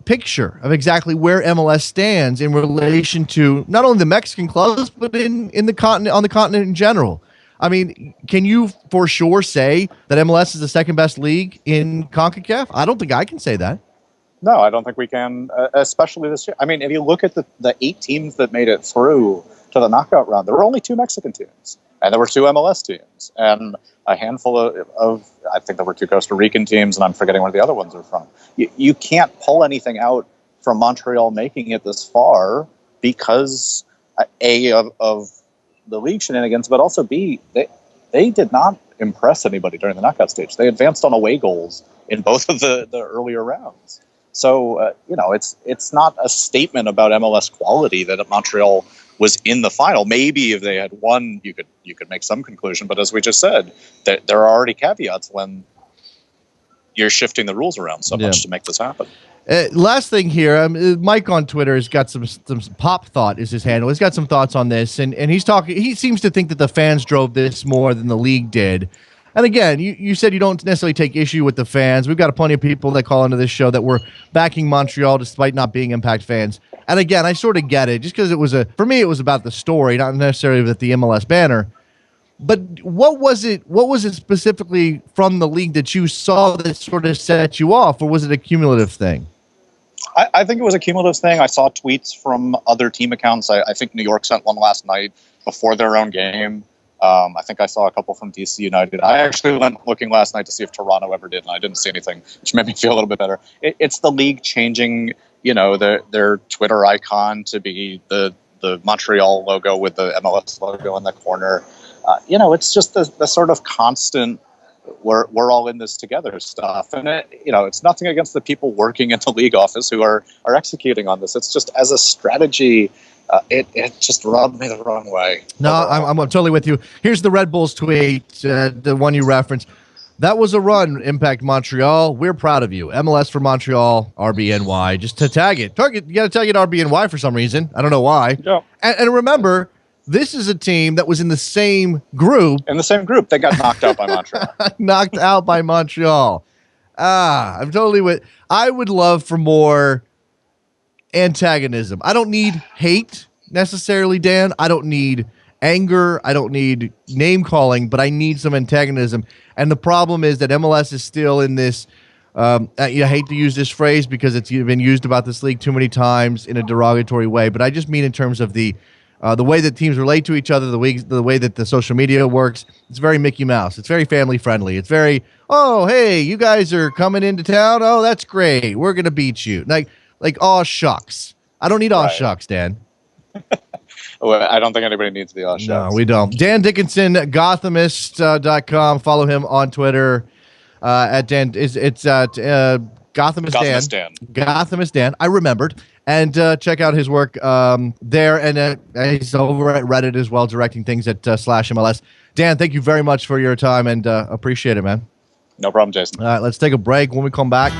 [SPEAKER 2] picture of exactly where MLS stands in relation to not only the Mexican clubs, but in the continent, on the continent in general. I mean, can you for sure say that MLS is the second best league in CONCACAF? I don't think I can say that.
[SPEAKER 10] No, I don't think we can, especially this year. I mean, if you look at the 8 teams that made it through to the knockout round, there were only 2 Mexican teams, and there were 2 MLS teams, and a handful of I think there were 2 Costa Rican teams, and I'm forgetting where the other ones are from. You can't pull anything out from Montreal making it this far because, A, of the league shenanigans, but also B, they did not impress anybody during the knockout stage. They advanced on away goals in both of the earlier rounds. So, it's not a statement about MLS quality that Montreal was in the final. Maybe if they had won, you could make some conclusion. But as we just said, there are already caveats when you're shifting the rules around so much to make this happen.
[SPEAKER 2] Last thing here, Mike on Twitter has got some pop thought is his handle. He's got some thoughts on this, and he's talking. He seems to think that the fans drove this more than the league did. And again, you said you don't necessarily take issue with the fans. We've got plenty of people that call into this show that were backing Montreal despite not being Impact fans. And again, I sort of get it, just because for me, it was about the story, not necessarily with the MLS banner. But what was it specifically from the league that you saw that sort of set you off, or was it a cumulative thing?
[SPEAKER 10] I think it was a cumulative thing. I saw tweets from other team accounts. I think New York sent one last night before their own game. I think I saw a couple from DC United. I actually went looking last night to see if Toronto ever did, and I didn't see anything, which made me feel a little bit better. It's the league changing, their Twitter icon to be the Montreal logo with the MLS logo in the corner. It's just the sort of constant we're all in this together stuff. And it's nothing against the people working in the league office who are executing on this. It's just as a strategy, it just rubbed me the wrong way.
[SPEAKER 2] No, I'm totally with you. Here's the Red Bulls tweet, the one you referenced. That was a run, Impact Montreal. We're proud of you. MLS for Montreal, RBNY. Just to tag it. You got to tag it RBNY for some reason. I don't know why.
[SPEAKER 10] Yeah.
[SPEAKER 2] And remember, this is a team that was in the same group.
[SPEAKER 10] They got knocked out by Montreal.
[SPEAKER 2] Knocked out by Montreal. I'm totally with. I would love for more antagonism. I don't need hate necessarily, Dan. I don't need anger. I don't need name calling, but I need some antagonism. And the problem is that MLS is still in this. I hate to use this phrase because it's been used about this league too many times in a derogatory way, but I just mean in terms of the way that teams relate to each other, the way that the social media works. It's very Mickey Mouse. It's very family friendly. It's very, oh, hey, you guys are coming into town. Oh, that's great. We're going to beat you. Like, aw, shucks. I don't need aw, shucks, Dan.
[SPEAKER 10] Well, I don't think anybody needs the aw, shucks.
[SPEAKER 2] No, we don't. Dan Dickinson, Gothamist.com. Follow him on Twitter at Dan. It's Gothamist Dan. Gothamist Dan. I remembered. And check out his work there. And he's over at Reddit as well, directing things at /MLS. Dan, thank you very much for your time, and appreciate it, man.
[SPEAKER 10] No problem, Jason.
[SPEAKER 2] All right, let's take a break. When we come back,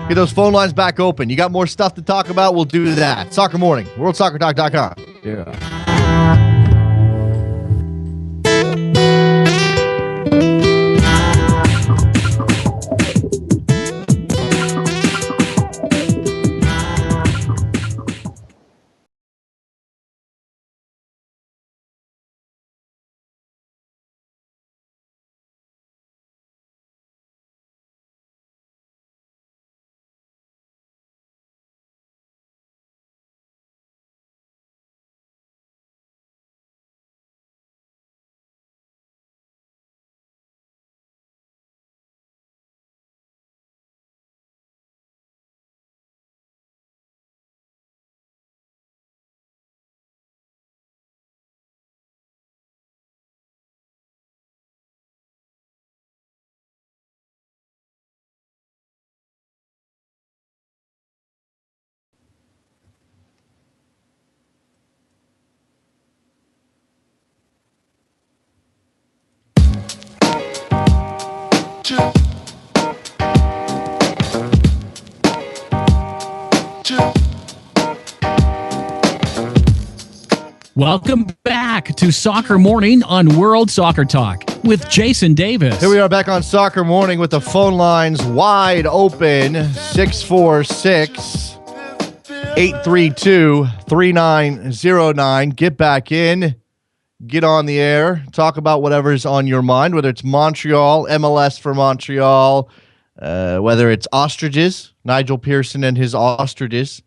[SPEAKER 2] Get those phone lines back open. You got more stuff to talk about? We'll do that. Soccer Morning, worldsoccertalk.com. Yeah.
[SPEAKER 1] Welcome back to Soccer Morning on World Soccer Talk with Jason Davis.
[SPEAKER 2] Here we are back on Soccer Morning with the phone lines wide open. 646-832-3909. Get back in. Get on the air. Talk about whatever's on your mind, whether it's Montreal, MLS for Montreal, whether it's ostriches, Nigel Pearson and his ostriches.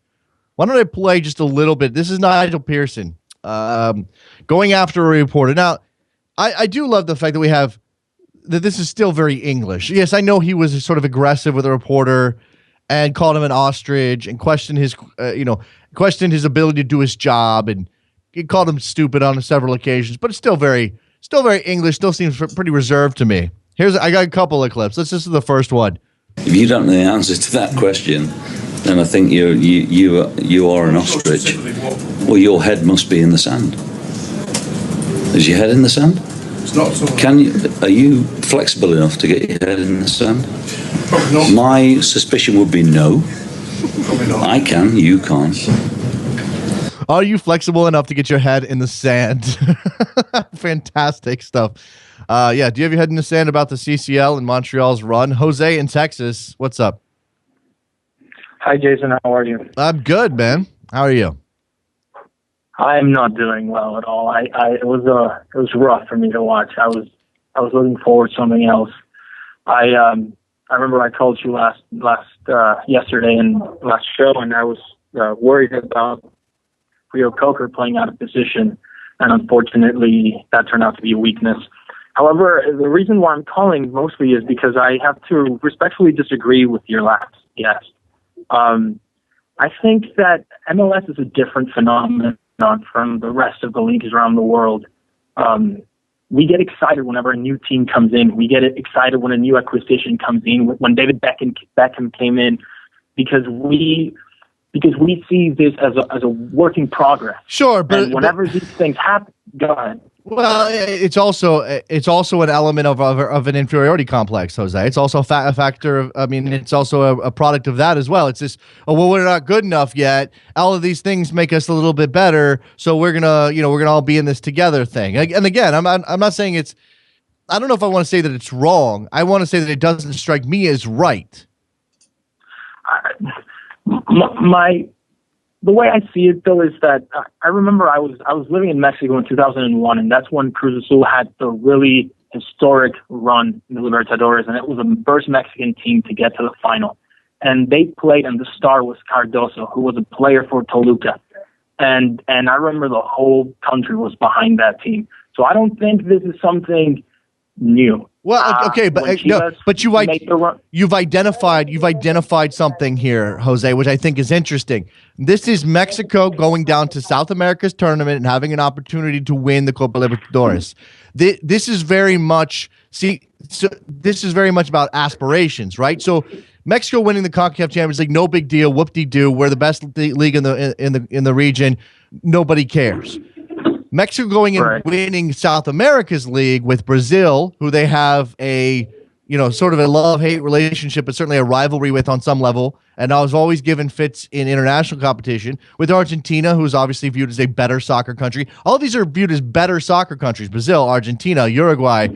[SPEAKER 2] Why don't I play just a little bit? This is Nigel Pearson. Going after a reporter. Now, I do love the fact that this is still very English. Yes, I know he was sort of aggressive with a reporter and called him an ostrich and questioned his ability to do his job, and he called him stupid on several occasions, but it's still very English, still seems pretty reserved to me. I got a couple of clips. Let's listen to the first one.
[SPEAKER 11] If you don't know the answer to that question, then I think you are an ostrich. Well, your head must be in the sand. Is your head in the sand?
[SPEAKER 12] It's not.
[SPEAKER 11] Are you flexible enough to get your head in the sand?
[SPEAKER 12] Probably not.
[SPEAKER 11] My suspicion would be no.
[SPEAKER 12] Probably not.
[SPEAKER 11] I can, you can't.
[SPEAKER 2] Are you flexible enough to get your head in the sand? Fantastic stuff. Do you have your head in the sand about the CCL and Montreal's run? Jose in Texas, what's up?
[SPEAKER 13] Hi, Jason. How are you?
[SPEAKER 2] I'm good, man. How are you?
[SPEAKER 13] I'm not doing well at all. It was rough for me to watch. I was looking forward to something else. I remember I told you yesterday in last show, and I was worried about Rio Coker playing out of position, and unfortunately that turned out to be a weakness. However, the reason why I'm calling mostly is because I have to respectfully disagree with your last guest. I think that MLS is a different phenomenon from the rest of the leagues around the world. We get excited whenever a new team comes in. We get excited when a new acquisition comes in. When David Beckham came in, because we see this as a work in progress.
[SPEAKER 2] Sure, but
[SPEAKER 13] whenever these things happen, go ahead.
[SPEAKER 2] Well, it's also an element of an inferiority complex, Jose. It's also a factor of. I mean, it's also a product of that as well. It's this. Oh, well, we're not good enough yet. All of these things make us a little bit better, so we're gonna all be in this together thing. And again, I'm not saying it's. I don't know if I want to say that it's wrong. I want to say that it doesn't strike me as right.
[SPEAKER 13] The way I see it, though, is that I remember I was living in Mexico in 2001, and that's when Cruz Azul had the really historic run in the Libertadores, and it was the first Mexican team to get to the final. And they played, and the star was Cardoso, who was a player for Toluca. And I remember the whole country was behind that team. So I don't think this is something new.
[SPEAKER 2] Well, okay, but you've identified something here, Jose, which I think is interesting. This is Mexico going down to South America's tournament and having an opportunity to win the Copa Libertadores. This is very much about aspirations, right? So Mexico winning the CONCACAF Champions League, no big deal. Whoop-de-doo. We're the best league in the region. Nobody cares. Mexico going and winning South America's league with Brazil, who they have a sort of a love-hate relationship, but certainly a rivalry with on some level. And I was always given fits in international competition with Argentina, who's obviously viewed as a better soccer country. All of these are viewed as better soccer countries: Brazil, Argentina, Uruguay,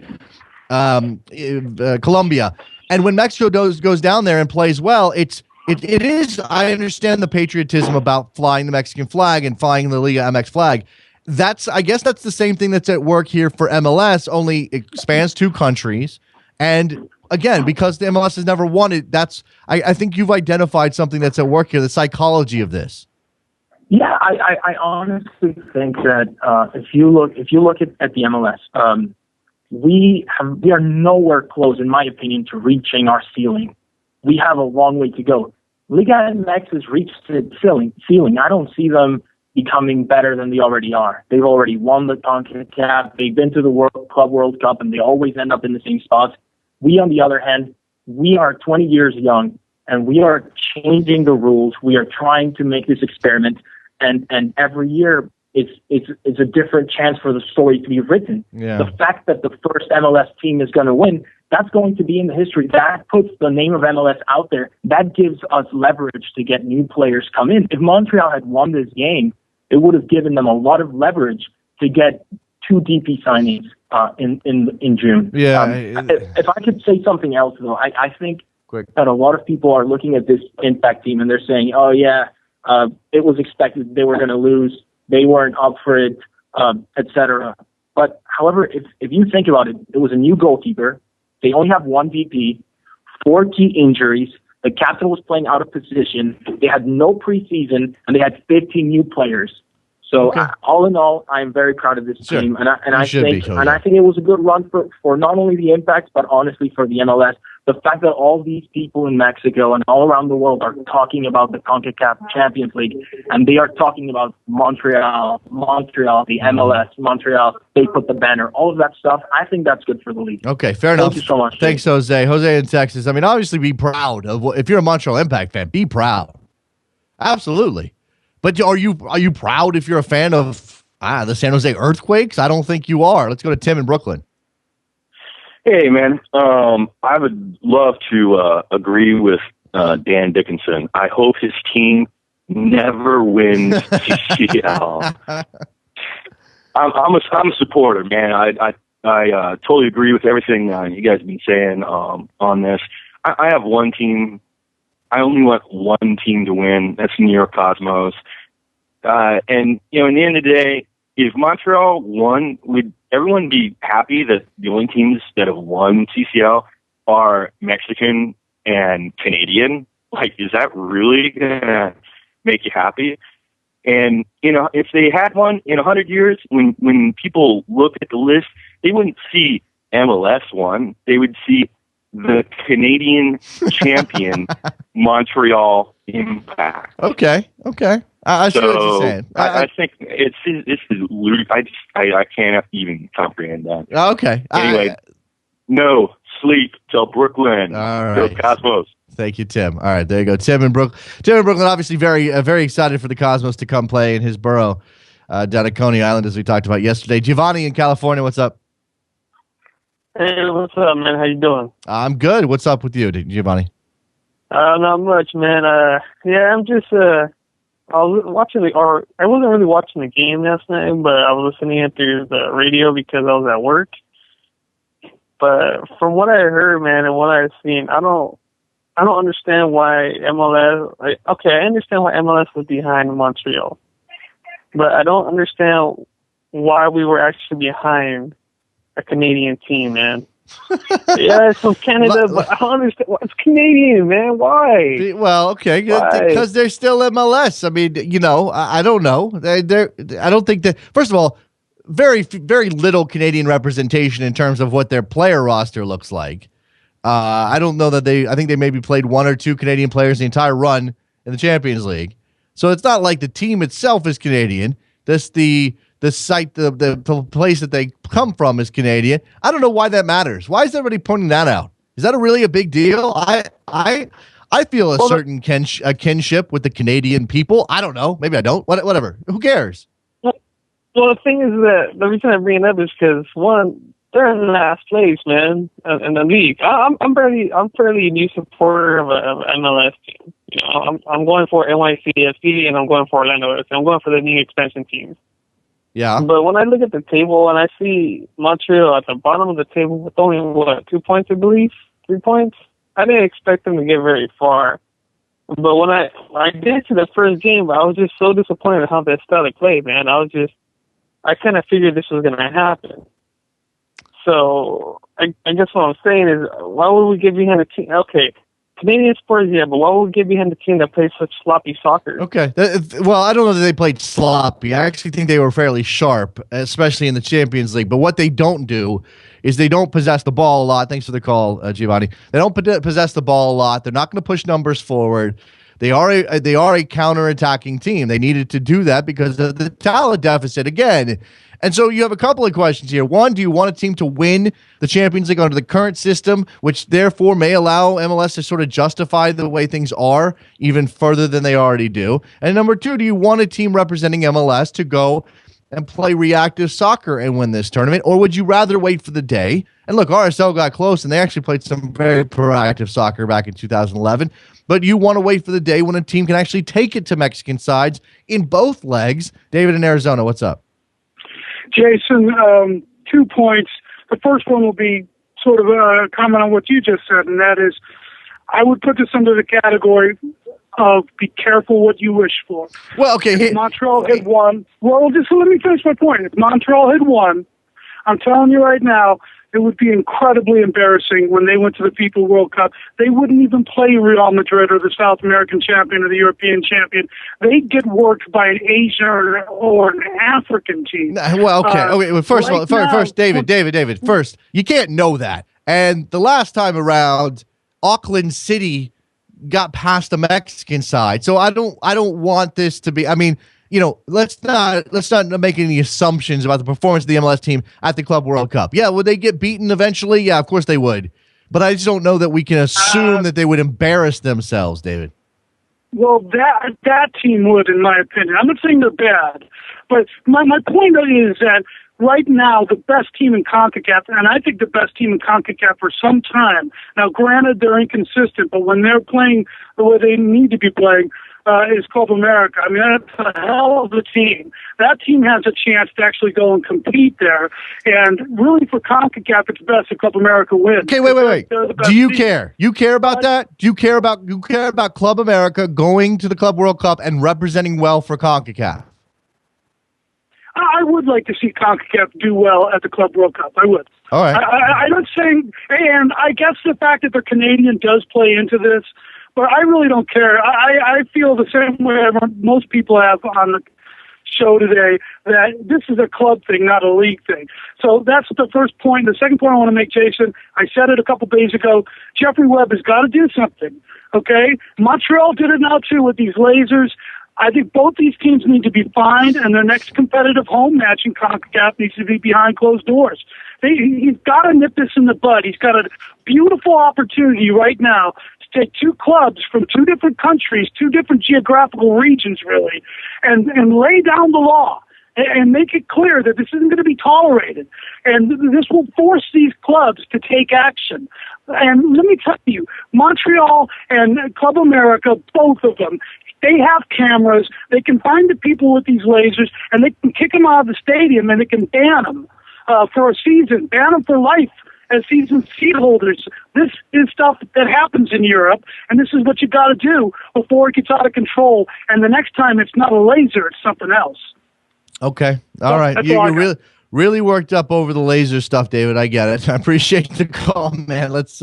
[SPEAKER 2] Colombia. And when Mexico goes down there and plays well, it is. I understand the patriotism about flying the Mexican flag and flying the Liga MX flag. I guess that's the same thing that's at work here for MLS. Only it spans 2 countries. And again, because the MLS has never won it, I think you've identified something that's at work here, the psychology of this.
[SPEAKER 13] Yeah, I honestly think that if you look at the MLS, we are nowhere close, in my opinion, to reaching our ceiling. We have a long way to go. Liga MX has reached its ceiling. I don't see them becoming better than they already are. They've already won the CONCACAF. They've been to the Club World Cup, and they always end up in the same spots. We, on the other hand, we are 20 years young, and we are changing the rules. We are trying to make this experiment, and every year it's a different chance for the story to be written.
[SPEAKER 2] Yeah.
[SPEAKER 13] The fact that the first MLS team is going to win, that's going to be in the history. That puts the name of MLS out there. That gives us leverage to get new players come in. If Montreal had won this game, it would have given them a lot of leverage to get 2 DP signings in June.
[SPEAKER 2] Yeah.
[SPEAKER 13] If I could say something else, though, I think that a lot of people are looking at this Impact team and they're saying, oh, yeah, it was expected they were going to lose. They weren't up for it, etc. But, however, if you think about it, it was a new goalkeeper. They only have 1 DP, 4 key injuries. The captain was playing out of position. They had no preseason, and they had 15 new players. So all in all, I'm very proud of this team, and I think it was a good run for not only the Impact, but honestly for the MLS. The fact that all these people in Mexico and all around the world are talking about the CONCACAF Champions League, and they are talking about Montreal, the MLS, Montreal, they put the banner, all of that stuff, I think that's good for the league.
[SPEAKER 2] Okay, fair enough.
[SPEAKER 13] Thank you so much.
[SPEAKER 2] Thanks, Jose. Jose in Texas. I mean, obviously be proud of if you're a Montreal Impact fan, be proud. Absolutely. But are you proud if you're a fan of the San Jose Earthquakes? I don't think you are. Let's go to Tim in Brooklyn.
[SPEAKER 14] Hey, man. I would love to agree with Dan Dickinson. I hope his team never wins CCL. I'm a supporter, man. I totally agree with everything you guys have been saying on this. I have one team. I only want one team to win. That's New York Cosmos. And, in the end of the day, if Montreal won, would everyone be happy that the only teams that have won CCL are Mexican and Canadian? Like, is that really going to make you happy? And, if they had one in 100 years, when people look at the list, they wouldn't see MLS one. They would see the Canadian champion Montreal Impact.
[SPEAKER 2] Okay. I see what you're saying.
[SPEAKER 14] I think it's I can't even comprehend that.
[SPEAKER 2] Okay.
[SPEAKER 14] Anyway, no sleep till Brooklyn.
[SPEAKER 2] All right.
[SPEAKER 14] Go Cosmos.
[SPEAKER 2] Thank you, Tim. All right, there you go. Tim in Brooklyn, obviously very very excited for the Cosmos to come play in his borough down at Coney Island, as we talked about yesterday. Giovanni in California, what's up?
[SPEAKER 15] Hey, what's up, man? How you doing?
[SPEAKER 2] I'm good. What's up with you, Giovanni?
[SPEAKER 15] Not much, man. I'm just I was watching I wasn't really watching the game last night, but I was listening it through the radio because I was at work. But from what I heard, man, and what I've seen, I don't understand why MLS. I understand why MLS was behind Montreal, but I don't understand why we were actually behind a Canadian team, man. Yeah, it's from Canada, but I don't understand. It's Canadian, man. Why?
[SPEAKER 2] Well, okay, because they're still MLS. I mean, I don't know. I don't think that. First of all, very, very little Canadian representation in terms of what their player roster looks like. I don't know that I think they maybe played 1 or 2 Canadian players the entire run in the Champions League. So it's not like the team itself is Canadian. The site, the place that they come from is Canadian. I don't know why that matters. Why is everybody pointing that out? Is that really a big deal? I feel a certain kinship with the Canadian people. I don't know. Maybe I don't. Whatever. Who cares?
[SPEAKER 15] Well, the thing is that the reason I bring it up is because, one, they're in last place, man, in the league. I'm fairly new supporter of an MLS team. You know, I'm going for NYCFC and I'm going for Orlando FC. I'm going for the new expansion teams.
[SPEAKER 2] Yeah.
[SPEAKER 15] But when I look at the table and I see Montreal at the bottom of the table with only, 2 points, I believe? 3 points? I didn't expect them to get very far. But when I get to the first game, I was just so disappointed at how they started played, man. I kind of figured this was going to happen. So I guess what I'm saying is, why would we get behind a team? Okay, Canadian sports, yeah, but why would we get behind a team that plays such sloppy soccer?
[SPEAKER 2] Okay. Well, I don't know that they played sloppy. I actually think they were fairly sharp, especially in the Champions League. But what they don't do is they don't possess the ball a lot. Thanks for the call, Giovanni. They don't possess the ball a lot. They're not going to push numbers forward. They are a counter-attacking team. They needed to do that because of the talent deficit again. And so you have a couple of questions here. One, do you want a team to win the Champions League under the current system, which therefore may allow MLS to sort of justify the way things are even further than they already do? And number two, do you want a team representing MLS to go and play reactive soccer and win this tournament? Or would you rather wait for the day? And look, RSL got close, and they actually played some very proactive soccer back in 2011. But you want to wait for the day when a team can actually take it to Mexican sides in both legs. David in Arizona, what's up?
[SPEAKER 16] Jason, 2 points. The first one will be sort of a comment on what you just said, and that is, I would put this under the category of be careful what you wish for.
[SPEAKER 2] Well, okay.
[SPEAKER 16] If Montreal had won, well, just let me finish my point. If Montreal had won, I'm telling you right now, it would be incredibly embarrassing when they went to the FIFA World Cup. They wouldn't even play Real Madrid or the South American champion or the European champion. They'd get worked by an Asian or an African team.
[SPEAKER 2] Well, okay. Well, first of all, first, David, first, you can't know that. And the last time around, Auckland City got past the Mexican side. So I don't want this to be, I mean, you know, let's not make any assumptions about the performance of the MLS team at the Club World Cup. Yeah, would they get beaten eventually? Yeah, of course they would. But I just don't know that we can assume that they would embarrass themselves, David.
[SPEAKER 16] Well, that team would, in my opinion. I'm not saying they're bad, but my point is that right now the best team in CONCACAF, and I think the best team in CONCACAF for some time. Now, granted, they're inconsistent, but when they're playing the way they need to be playing, is Club America. I mean, that's a hell of a team. That team has a chance to actually go and compete there. And really, for CONCACAF, it's best if Club America wins.
[SPEAKER 2] Okay, wait. Do you care? You care about that? Do you care about Club America going to the Club World Cup and representing well for CONCACAF?
[SPEAKER 16] I would like to see CONCACAF do well at the Club World Cup. I would.
[SPEAKER 2] All right.
[SPEAKER 16] I'm not saying, and I guess the fact that they're Canadian does play into this, but I really don't care. I feel the same way most people have on the show today, that this is a club thing, not a league thing. So that's the first point. The second point I want to make, Jason, I said it a couple days ago, Jeffrey Webb has got to do something, okay? Montreal did it now, too, with these lasers. I think both these teams need to be fined, and their next competitive home match in CONCACAF needs to be behind closed doors. He's got to nip this in the bud. He's got a beautiful opportunity right now to take two clubs from two different countries, two different geographical regions, really, and lay down the law and make it clear that this isn't going to be tolerated. And this will force these clubs to take action. And let me tell you, Montreal and Club America, both of them, they have cameras. They can find the people with these lasers, and they can kick them out of the stadium, and they can ban them for a season, ban them for life as season seat holders. This is stuff that happens in Europe, and this is what you got to do before it gets out of control. And the next time, it's not a laser; it's something else.
[SPEAKER 2] Okay, all right. You're really worked up over the laser stuff, David. I get it. I appreciate the call, man. Let's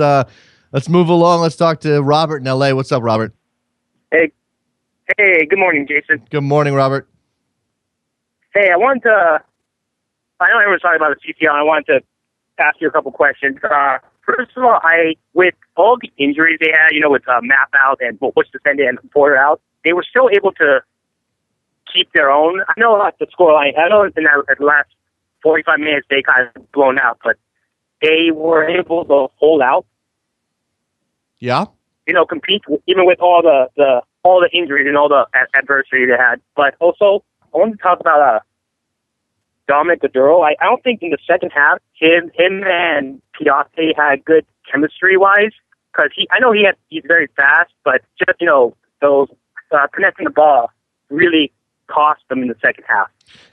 [SPEAKER 2] move along. Let's talk to Robert in LA. What's up, Robert?
[SPEAKER 17] Hey, good morning, Jason.
[SPEAKER 2] Good morning, Robert.
[SPEAKER 17] Hey, I know everyone's talking about the CCL, and I wanted to ask you a couple questions. First of all, with all the injuries they had, with Map out and Bush defended and Porter out, they were still able to keep their own. I know the scoreline. I know in the last 45 minutes they kind of blown out, but they were able to hold out.
[SPEAKER 2] Yeah.
[SPEAKER 17] Compete even with all the the injuries and all the adversity they had. But also, I wanted to talk about Dominic Goduro. I don't think in the second half him and Piatti had good chemistry wise, because he's very fast, but just those connecting the ball really cost them in the second half.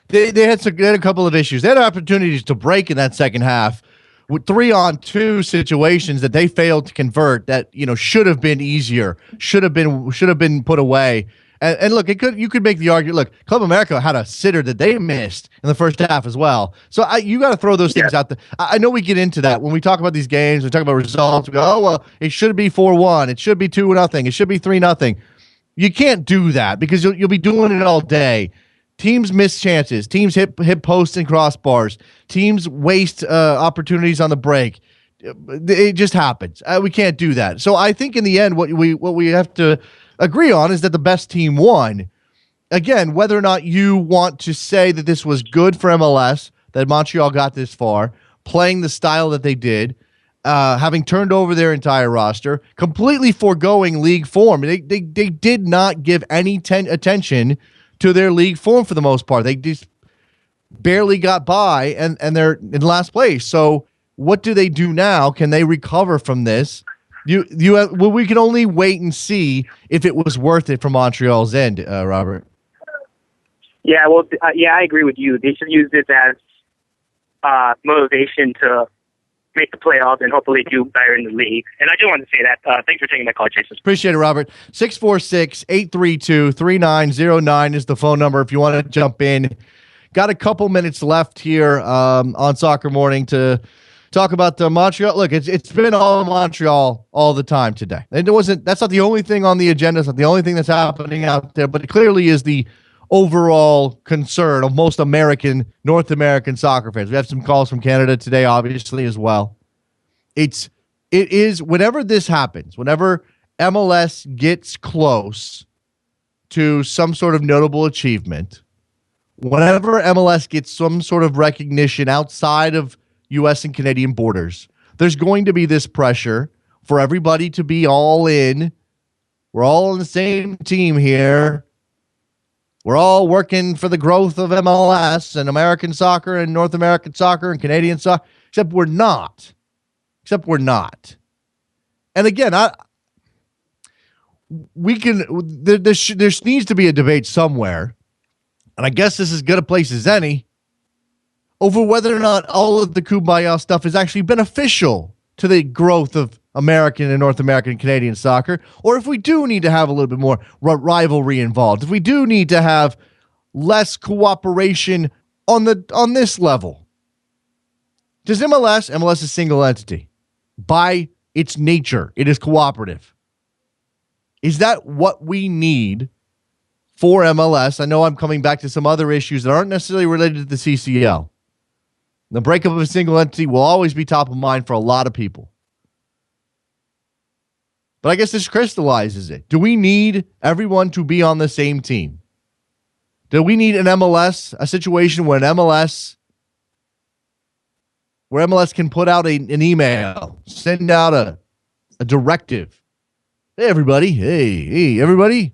[SPEAKER 2] They had a couple of issues. They had opportunities to break in that second half with 3-on-2 situations that they failed to convert. That should have been easier. Should have been put away. And look, you could make the argument. Look, Club America had a sitter that they missed in the first half as well. So you got to throw those things out there. I know we get into that when we talk about these games. We talk about results. We go, oh well, it should be 4-1. It should be 2-0. It should be 3-0. You can't do that because you'll be doing it all day. Teams miss chances. Teams hit posts and crossbars. Teams waste opportunities on the break. It just happens. We can't do that. So I think in the end, what we have to agree on is that the best team won. Again, whether or not you want to say that this was good for MLS, that Montreal got this far, playing the style that they did, having turned over their entire roster, completely foregoing league form. They did not give any attention to their league form for the most part. They just barely got by, and they're in last place. So what do they do now? Can they recover from this? We can only wait and see if it was worth it from Montreal's end, Robert.
[SPEAKER 17] Yeah, well, I agree with you. They should use this as motivation to make the playoffs and hopefully do better in the league. And I do want to say that. Thanks for taking my call, Jason.
[SPEAKER 2] Appreciate it, Robert. 646-832-3909 is the phone number if you want to jump in. Got a couple minutes left here on Soccer Morning to talk about the Montreal. Look, it's been all Montreal all the time today. And that's not the only thing on the agenda. It's not the only thing that's happening out there, but it clearly is the overall concern of most North American soccer fans. We have some calls from Canada today, obviously, as well. It is whenever this happens, whenever MLS gets close to some sort of notable achievement, whenever MLS gets some sort of recognition outside of U.S. and Canadian borders, there's going to be this pressure for everybody to be all in. We're all on the same team here. We're all working for the growth of MLS and American soccer and North American soccer and Canadian soccer, except we're not. And again, there needs to be a debate somewhere, and I guess this is as good a place as any, over whether or not all of the Kumbaya stuff is actually beneficial to the growth of American and North American and Canadian soccer, or if we do need to have a little bit more rivalry involved, if we do need to have less cooperation on this level. Does MLS is a single entity. By its nature, it is cooperative. Is that what we need for MLS? I know I'm coming back to some other issues that aren't necessarily related to the CCL. The breakup of a single entity will always be top of mind for a lot of people. But I guess this crystallizes it. Do we need everyone to be on the same team? Do we need a situation where MLS can put out an email, send out a directive? Hey, everybody. Hey, everybody.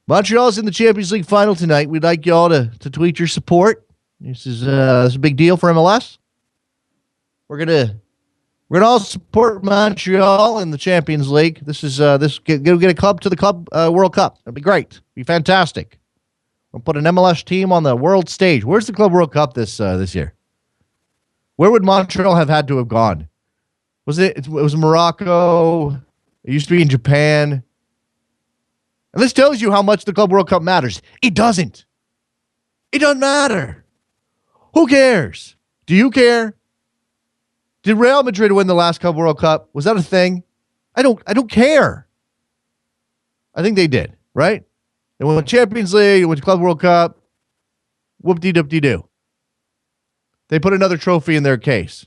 [SPEAKER 2] Montreal's in the Champions League final tonight. We'd like y'all to tweet your support. This is a big deal for MLS. We're gonna all support Montreal in the Champions League. This is get a club to the club World Cup. That'd be great. Be fantastic. We'll put an MLS team on the world stage. Where's the Club World Cup this year? Where would Montreal have had to have gone? It was Morocco. It used to be in Japan. And this tells you how much the Club World Cup matters. It doesn't. It doesn't matter. Who cares? Do you care? Did Real Madrid win the last Club World Cup? Was that a thing? I don't care. I think they did, right? They won the Champions League, they went to Club World Cup. Whoop-de-doop-de-doo. They put another trophy in their case.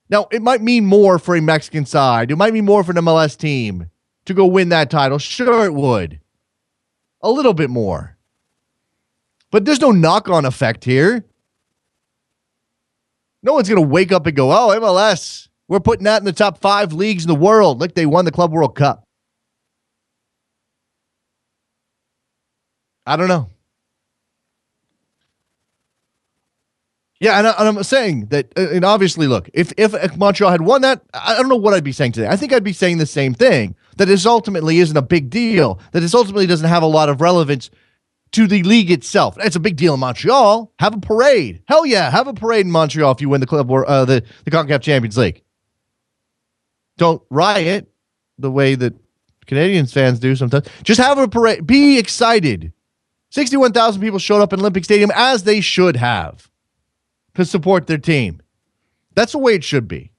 [SPEAKER 2] Now, it might mean more for a Mexican side. It might mean more for an MLS team to go win that title. Sure, it would. A little bit more. But there's no knock-on effect here. No one's going to wake up and go, oh, MLS, we're putting that in the top 5 leagues in the world. Look, they won the Club World Cup. I don't know. Yeah, and I'm saying that, and obviously, look, if Montreal had won that, I don't know what I'd be saying today. I think I'd be saying the same thing, that this ultimately isn't a big deal, that this ultimately doesn't have a lot of relevance to the league itself. It's a big deal in Montreal. Have a parade. Hell yeah, have a parade in Montreal if you win the club or the CONCACAF Champions League. Don't riot the way that Canadians fans do sometimes. Just have a parade. Be excited. 61,000 people showed up in Olympic Stadium, as they should have, to support their team. That's the way it should be.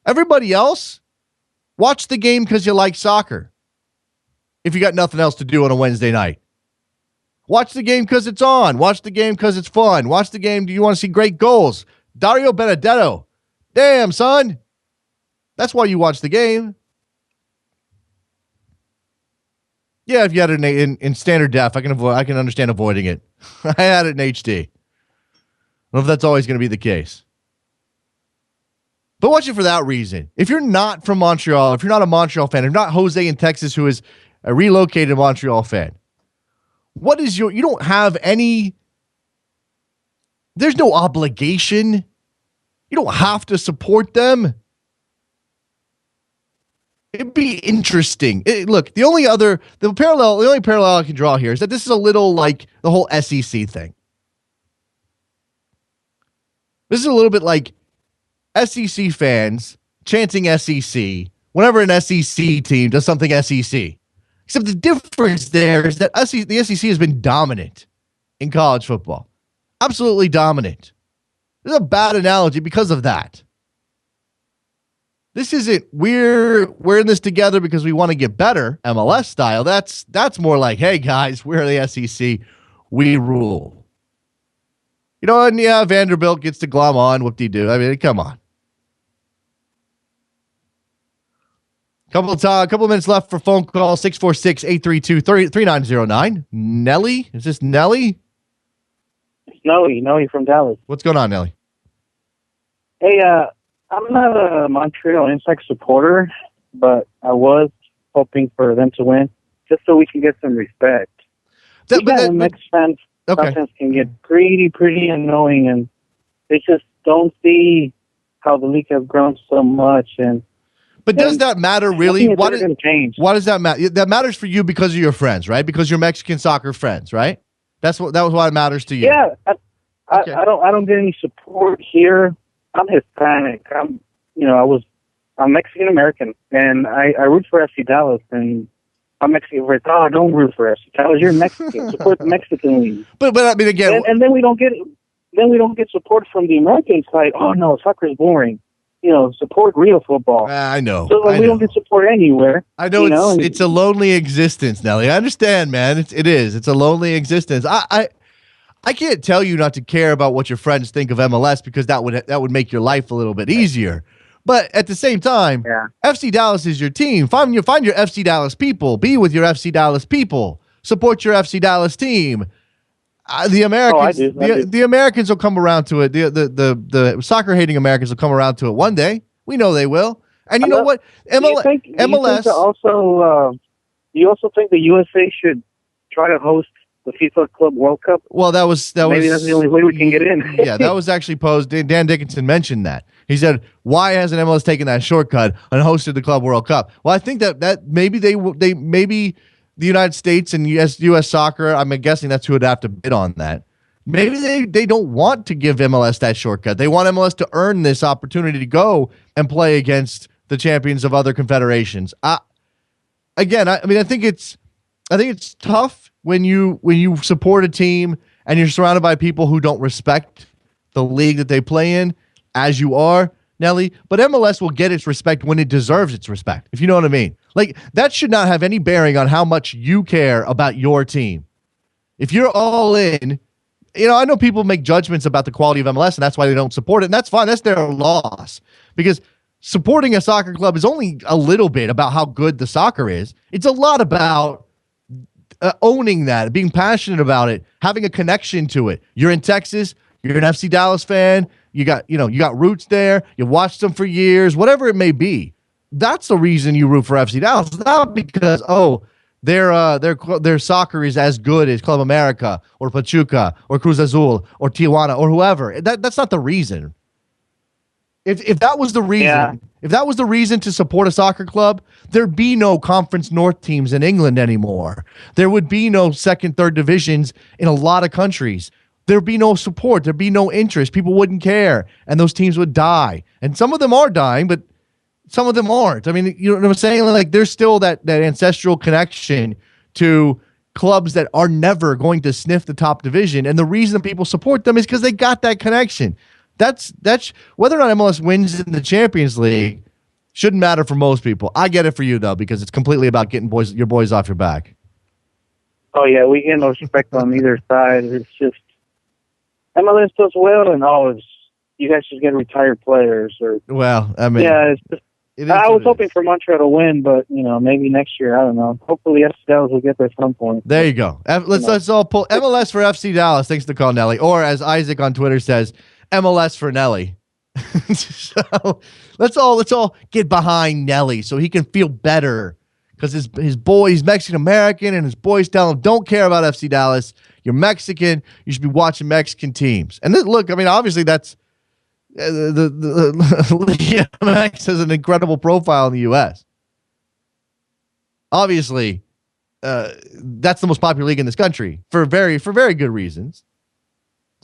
[SPEAKER 2] Everybody else, watch the game because you like soccer. If you got nothing else to do on a Wednesday night. Watch the game because it's on. Watch the game because it's fun. Watch the game. Do you want to see great goals? Dario Benedetto. Damn, son. That's why you watch the game. Yeah, if you had it in standard def, I can understand avoiding it. I had it in HD. I don't know if that's always going to be the case. But watch it for that reason. If you're not from Montreal, if you're not a Montreal fan, if you're not Jose in Texas who is a relocated Montreal fan, what is you don't have any, there's no obligation. You don't have to support them. It'd be interesting. Look, the only parallel I can draw here is that this is a little like the whole SEC thing. This is a little bit like SEC fans chanting SEC whenever an SEC team does something SEC. Except the difference there is that the SEC has been dominant in college football. Absolutely dominant. This is a bad analogy because of that. This isn't we're in this together because we want to get better, MLS style. That's more like, hey guys, we're the SEC. We rule. You know, and yeah, Vanderbilt gets to glom on, whoop-de-doo. I mean, come on. Couple minutes left for phone call, 646-832-3909. Nelly? Is this Nelly?
[SPEAKER 18] It's Nelly from Dallas.
[SPEAKER 2] What's going on, Nelly?
[SPEAKER 18] Hey, I'm not a Montreal Impact supporter, but I was hoping for them to win, just so we can get some respect. Mexican fans sometimes can get pretty annoying, and they just don't see how the league has grown so much.
[SPEAKER 2] But does that matter really? Why does that matter? That matters for you because of your friends, right? Because you're Mexican soccer friends, right? That was why it matters to you.
[SPEAKER 18] Yeah, I don't get any support here. I'm Hispanic. I'm Mexican American, and I root for FC Dallas, and I'm Mexican. Oh, don't root for FC Dallas. You're Mexican. Support the Mexican league.
[SPEAKER 2] But I mean, again,
[SPEAKER 18] and then we don't get support from the American side. Oh no, soccer is boring. Support real football.
[SPEAKER 2] I know.
[SPEAKER 18] So we don't get support anywhere.
[SPEAKER 2] I know, it's a lonely existence, Nelly. I understand, man. It is. It's a lonely existence. I can't tell you not to care about what your friends think of MLS because that would make your life a little bit easier. But at the same time, FC Dallas is your team. Find your FC Dallas people. Be with your FC Dallas people. Support your FC Dallas team. The Americans, the Americans will come around to it. The soccer hating Americans will come around to it one day. We know they will. And you know what? MLS.
[SPEAKER 18] You also think the USA should try to host the FIFA Club World Cup?
[SPEAKER 2] Well, maybe
[SPEAKER 18] that's the only way we can get in.
[SPEAKER 2] Yeah, that was actually posed. Dan Dickinson mentioned that. He said, "Why hasn't MLS taken that shortcut and hosted the Club World Cup?" Well, I think that maybe maybe the United States and U.S. soccer, I'm guessing that's who would have to bid on that. Maybe they don't want to give MLS that shortcut. They want MLS to earn this opportunity to go and play against the champions of other confederations. I think it's tough when you support a team and you're surrounded by people who don't respect the league that they play in, as you are, Nelly. But MLS will get its respect when it deserves its respect, if you know what I mean. Like, that should not have any bearing on how much you care about your team. If you're all in, I know people make judgments about the quality of MLS, and that's why they don't support it, and that's fine. That's their loss. Because supporting a soccer club is only a little bit about how good the soccer is. It's a lot about owning that, being passionate about it, having a connection to it. You're in Texas, you're an FC Dallas fan, you got roots there, you've watched them for years, whatever it may be. That's the reason you root for FC Dallas. Not because, their soccer is as good as Club America or Pachuca or Cruz Azul or Tijuana or whoever. That's not the reason. If that was the reason, if that was the reason to support a soccer club, there'd be no Conference North teams in England anymore. There would be no second, third divisions in a lot of countries. There'd be no support. There'd be no interest. People wouldn't care, and those teams would die. And some of them are dying, but some of them aren't. I mean, you know what I'm saying? Like, there's still that ancestral connection to clubs that are never going to sniff the top division, and the reason people support them is because they got that connection. That's whether or not MLS wins in the Champions League shouldn't matter for most people. I get it for you though, because it's completely about getting your boys off your back.
[SPEAKER 18] Oh yeah, we get no respect on either side. It's just MLS does well, and you guys just get retired players. Or
[SPEAKER 2] well, I mean,
[SPEAKER 18] yeah, it's just. I was hoping for Montreal to win, but maybe next year. I don't know. Hopefully, FC Dallas will get there at some point.
[SPEAKER 2] There you go. Let's all pull MLS for FC Dallas. Thanks to call Nelly, or as Isaac on Twitter says, MLS for Nelly. So let's all get behind Nelly so he can feel better, because his boy, he's Mexican American, and his boys tell him, don't care about FC Dallas. You're Mexican. You should be watching Mexican teams. And look, I mean, obviously that's the Max has an incredible profile in the U.S. Obviously, that's the most popular league in this country for very good reasons.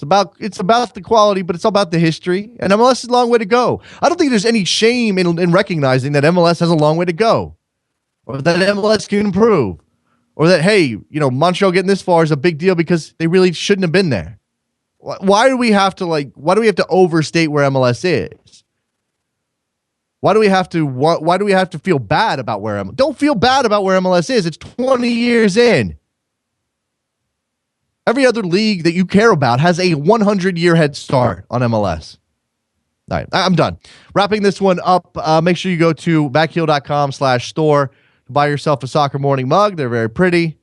[SPEAKER 2] It's about the quality, but it's all about the history. And MLS is a long way to go. I don't think there's any shame in recognizing that MLS has a long way to go, or that MLS can improve, or that, hey, Montreal getting this far is a big deal because they really shouldn't have been there. Why do we have to overstate where MLS is? Why do we have to feel bad about where MLS? Don't feel bad about where MLS is. It's 20 years in. Every other league that you care about has a 100-year head start on MLS. All right, I'm done. Wrapping this one up, make sure you go to backheel.com/store to buy yourself a Soccer Morning mug. They're very pretty.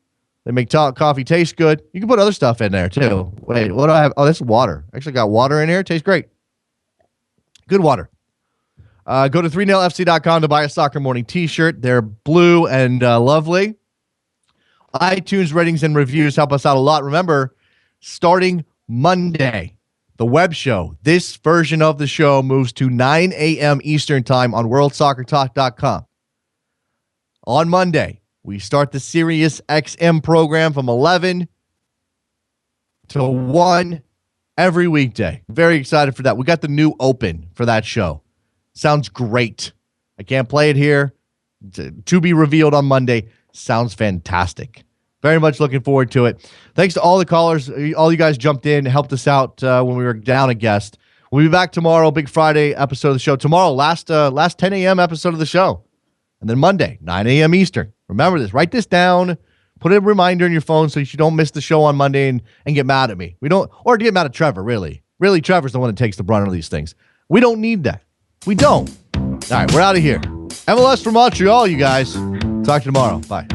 [SPEAKER 2] They make coffee taste good. You can put other stuff in there, too. Wait, what do I have? Oh, that's water. Actually got water in here. It tastes great. Good water. Go to 3nailfc.com to buy a Soccer Morning t-shirt. They're blue and lovely. iTunes ratings and reviews help us out a lot. Remember, starting Monday, the web show, this version of the show moves to 9 a.m. Eastern time on worldsoccertalk.com. On Monday, we start the Sirius XM program from 11 to 1 every weekday. Very excited for that. We got the new open for that show. Sounds great. I can't play it here. To be revealed on Monday. Sounds fantastic. Very much looking forward to it. Thanks to all the callers. All you guys jumped in, helped us out when we were down a guest. We'll be back tomorrow, big Friday episode of the show. Tomorrow, last 10 a.m. episode of the show. And then Monday, 9 a.m. Eastern. Remember this. Write this down. Put a reminder in your phone so you don't miss the show on Monday and get mad at me. Or get mad at Trevor, really. Really, Trevor's the one that takes the brunt of these things. We don't need that. We don't. All right, we're out of here. MLS from Montreal, you guys. Talk to you tomorrow. Bye.